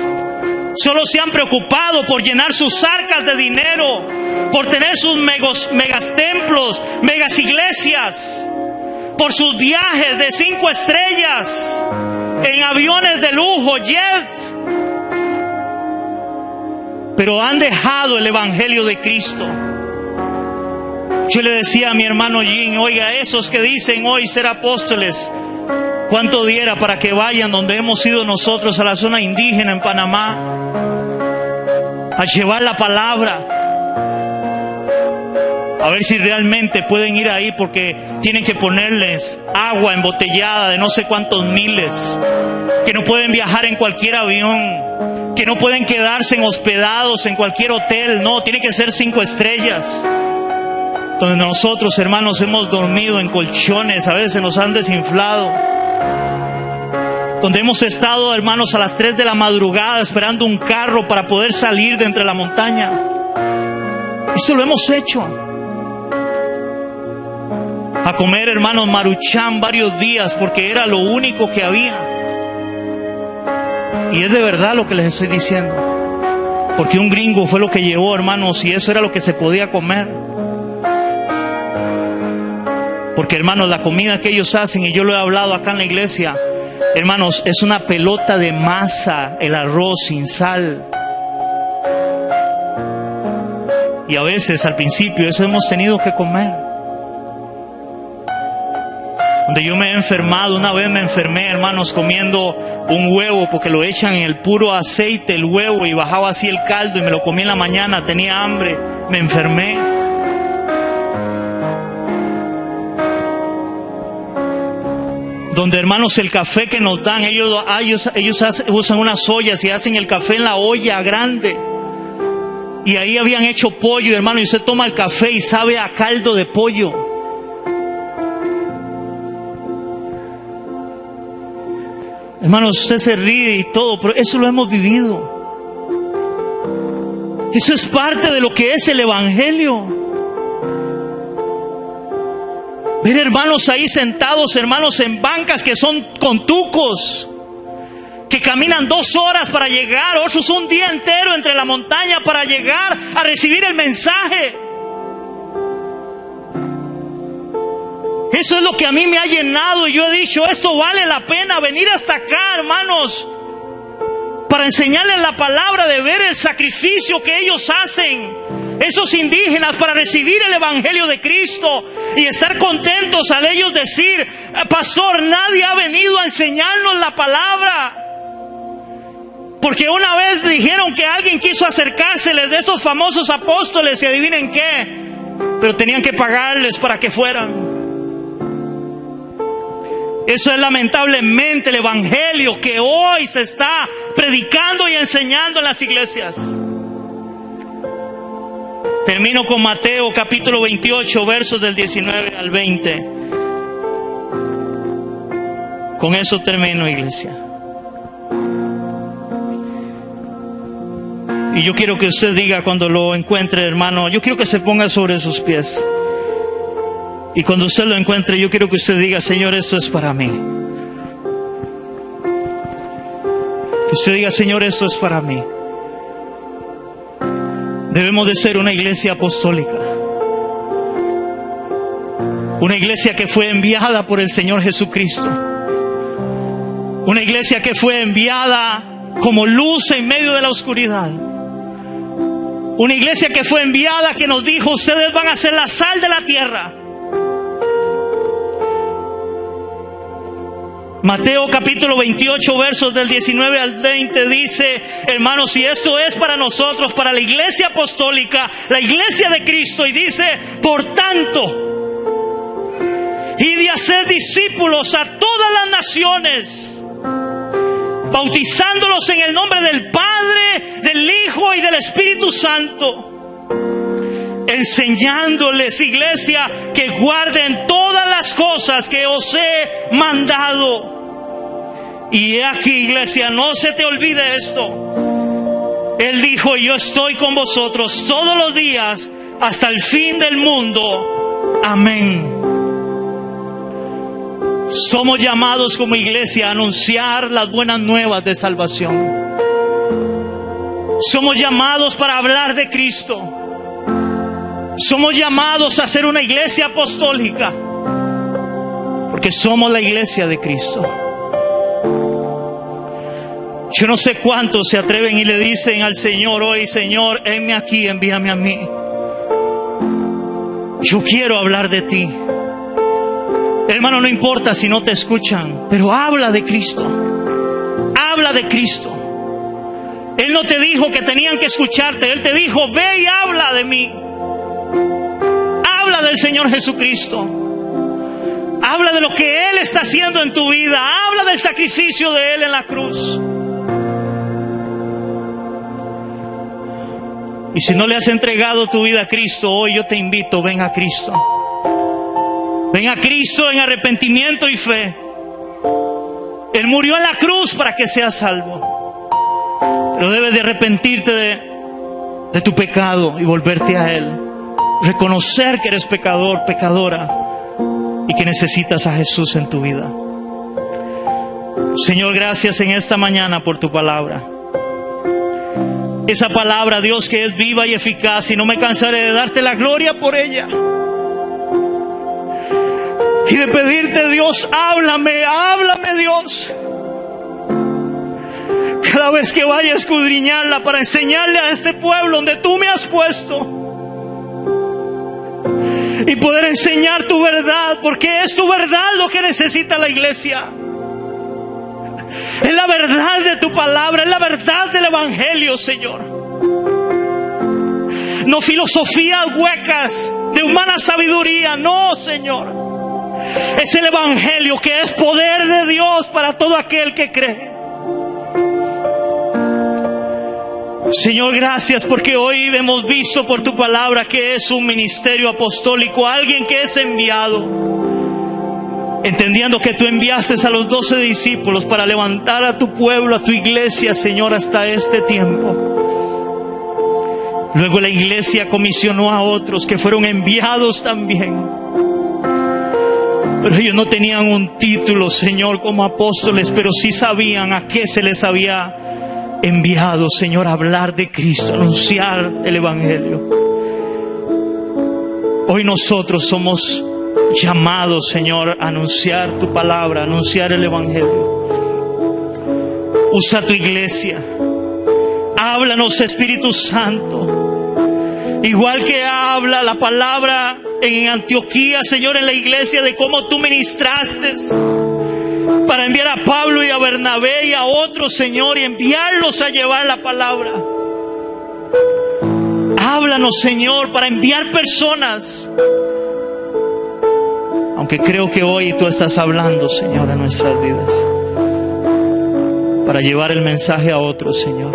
solo se han preocupado por llenar sus arcas de dinero, por tener sus megastemplos, megas iglesias, por sus viajes de 5 estrellas, en aviones de lujo, jets. Pero han dejado el Evangelio de Cristo. Yo le decía a mi hermano Jim: oiga, esos que dicen hoy ser apóstoles, ¿cuánto diera para que vayan donde hemos ido nosotros, a la zona indígena en Panamá, a llevar la palabra? A ver si realmente pueden ir ahí, porque tienen que ponerles agua embotellada de no sé cuántos miles, que no pueden viajar en cualquier avión, que no pueden quedarse hospedados en cualquier hotel. No, tiene que ser 5 estrellas. Donde nosotros, hermanos, hemos dormido en colchones, a veces nos han desinflado. Donde hemos estado, hermanos, a las 3 de la madrugada esperando un carro para poder salir de entre la montaña. Eso lo hemos hecho. A comer, hermanos, maruchan varios días porque era lo único que había. Y es de verdad lo que les estoy diciendo. Porque un gringo fue lo que llevó, hermanos, y eso era lo que se podía comer. Porque, hermanos, la comida que ellos hacen, y yo lo he hablado acá en la iglesia, hermanos, es una pelota de masa, el arroz sin sal. Y a veces, al principio, eso hemos tenido que comer. Donde yo me he enfermado, una vez me enfermé, hermanos, comiendo un huevo, porque lo echan en el puro aceite, el huevo, y bajaba así el caldo, y me lo comí en la mañana, tenía hambre, me enfermé. Donde, hermanos, el café que nos dan, ellos usan unas ollas y hacen el café en la olla grande. Y ahí habían hecho pollo, hermano, y usted toma el café y sabe a caldo de pollo. Hermanos, usted se ríe y todo, pero eso lo hemos vivido. Eso es parte de lo que es el Evangelio. Ver hermanos ahí sentados, hermanos, en bancas que son contucos, que caminan 2 horas para llegar, otros un día entero entre la montaña para llegar a recibir el mensaje. Eso es lo que a mí me ha llenado, y yo he dicho: esto vale la pena venir hasta acá, hermanos, para enseñarles la palabra, de ver el sacrificio que ellos hacen, esos indígenas, para recibir el Evangelio de Cristo y estar contentos al ellos decir: pastor, nadie ha venido a enseñarnos la palabra. Porque una vez dijeron que alguien quiso acercárseles de estos famosos apóstoles y adivinen qué, pero tenían que pagarles para que fueran. Eso es lamentablemente el evangelio que hoy se está predicando y enseñando en las iglesias. Termino con Mateo capítulo 28, versos del 19 al 20. Con eso termino, iglesia. Y yo quiero que usted diga cuando lo encuentre, hermano, yo quiero que se ponga sobre sus pies. Y cuando usted lo encuentre, yo quiero que usted diga: Señor, esto es para mí. Que usted diga: Señor, esto es para mí. Debemos de ser una iglesia apostólica. Una iglesia que fue enviada por el Señor Jesucristo. Una iglesia que fue enviada como luz en medio de la oscuridad. Una iglesia que fue enviada, que nos dijo: ustedes van a ser la sal de la tierra. Mateo capítulo 28, versos del 19 al 20 dice: hermanos, si esto es para nosotros, para la iglesia apostólica, la iglesia de Cristo, y dice: por tanto, id y haced discípulos a todas las naciones, bautizándolos en el nombre del Padre, del Hijo y del Espíritu Santo, enseñándoles, iglesia, que guarden todas las cosas que os he mandado. Y aquí, iglesia, no se te olvide esto. Él dijo: yo estoy con vosotros todos los días hasta el fin del mundo. Amén. Somos llamados como iglesia a anunciar las buenas nuevas de salvación. Somos llamados para hablar de Cristo. Somos llamados a ser una iglesia apostólica, porque somos la iglesia de Cristo. Yo no sé cuántos se atreven y le dicen al Señor hoy: Señor, henme aquí, envíame a mí. Yo quiero hablar de ti. Hermano, no importa si no te escuchan, pero habla de Cristo. Habla de Cristo. Él no te dijo que tenían que escucharte. Él te dijo: ve y habla de mí. Habla del Señor Jesucristo. Habla de lo que Él está haciendo en tu vida. Habla del sacrificio de Él en la cruz. Y si no le has entregado tu vida a Cristo, hoy yo te invito: ven a Cristo. Ven a Cristo en arrepentimiento y fe. Él murió en la cruz para que seas salvo. Pero debes de arrepentirte de tu pecado y volverte a Él. Reconocer que eres pecador, pecadora, y que necesitas a Jesús en tu vida. Señor, gracias en esta mañana por tu palabra. Esa palabra, Dios, que es viva y eficaz, y no me cansaré de darte la gloria por ella. Y de pedirte, Dios, háblame, háblame, Dios. Cada vez que vaya a escudriñarla para enseñarle a este pueblo donde tú me has puesto, y poder enseñar tu verdad, porque es tu verdad lo que necesita la iglesia. Es la verdad de tu palabra, es la verdad del evangelio, Señor. No filosofías huecas de humana sabiduría, no, Señor. Es el evangelio, que es poder de Dios para todo aquel que cree. Señor, gracias porque hoy hemos visto por tu palabra que es un ministerio apostólico, alguien que es enviado, entendiendo que tú enviaste a los 12 discípulos para levantar a tu pueblo, a tu iglesia, Señor, hasta este tiempo. Luego la iglesia comisionó a otros que fueron enviados también, pero ellos no tenían un título, Señor, como apóstoles, pero sí sabían a qué se les había enviado, Señor, a hablar de Cristo, a anunciar el evangelio. Hoy nosotros somos llamados, Señor, a anunciar tu palabra, a anunciar el evangelio. Usa tu iglesia. Háblanos, Espíritu Santo. Igual que habla la palabra en Antioquía, Señor, en la iglesia, de cómo tú ministraste para enviar a Pablo y a Bernabé y a otros, Señor, y enviarlos a llevar la palabra. Háblanos, Señor, para enviar personas. Aunque creo que hoy tú estás hablando, Señor, a nuestras vidas, para llevar el mensaje a otros, Señor,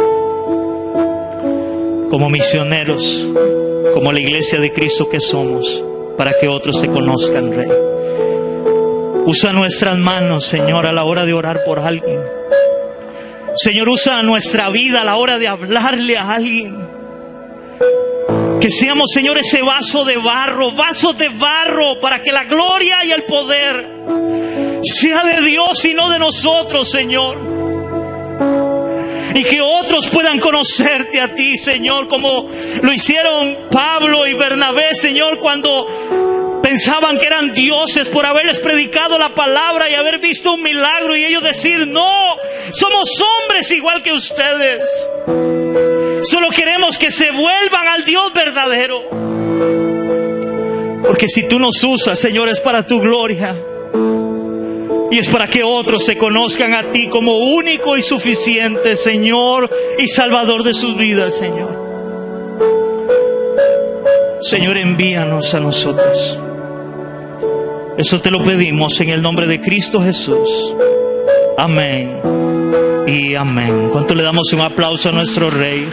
como misioneros, como la iglesia de Cristo que somos, para que otros te conozcan, Rey. Usa nuestras manos, Señor, a la hora de orar por alguien. Señor, usa nuestra vida a la hora de hablarle a alguien. Que seamos, Señor, ese vasos de barro, para que la gloria y el poder sea de Dios y no de nosotros, Señor. Y que otros puedan conocerte a ti, Señor, como lo hicieron Pablo y Bernabé, Señor, cuando pensaban que eran dioses por haberles predicado la palabra y haber visto un milagro, y ellos decir: no, somos hombres igual que ustedes. Solo queremos que se vuelvan al Dios verdadero. Porque si tú nos usas, Señor, es para tu gloria. Y es para que otros se conozcan a ti como único y suficiente, Señor, y Salvador de sus vidas, Señor. Señor, envíanos a nosotros. Eso te lo pedimos en el nombre de Cristo Jesús. Amén y amén. ¿Cuánto le damos un aplauso a nuestro Rey?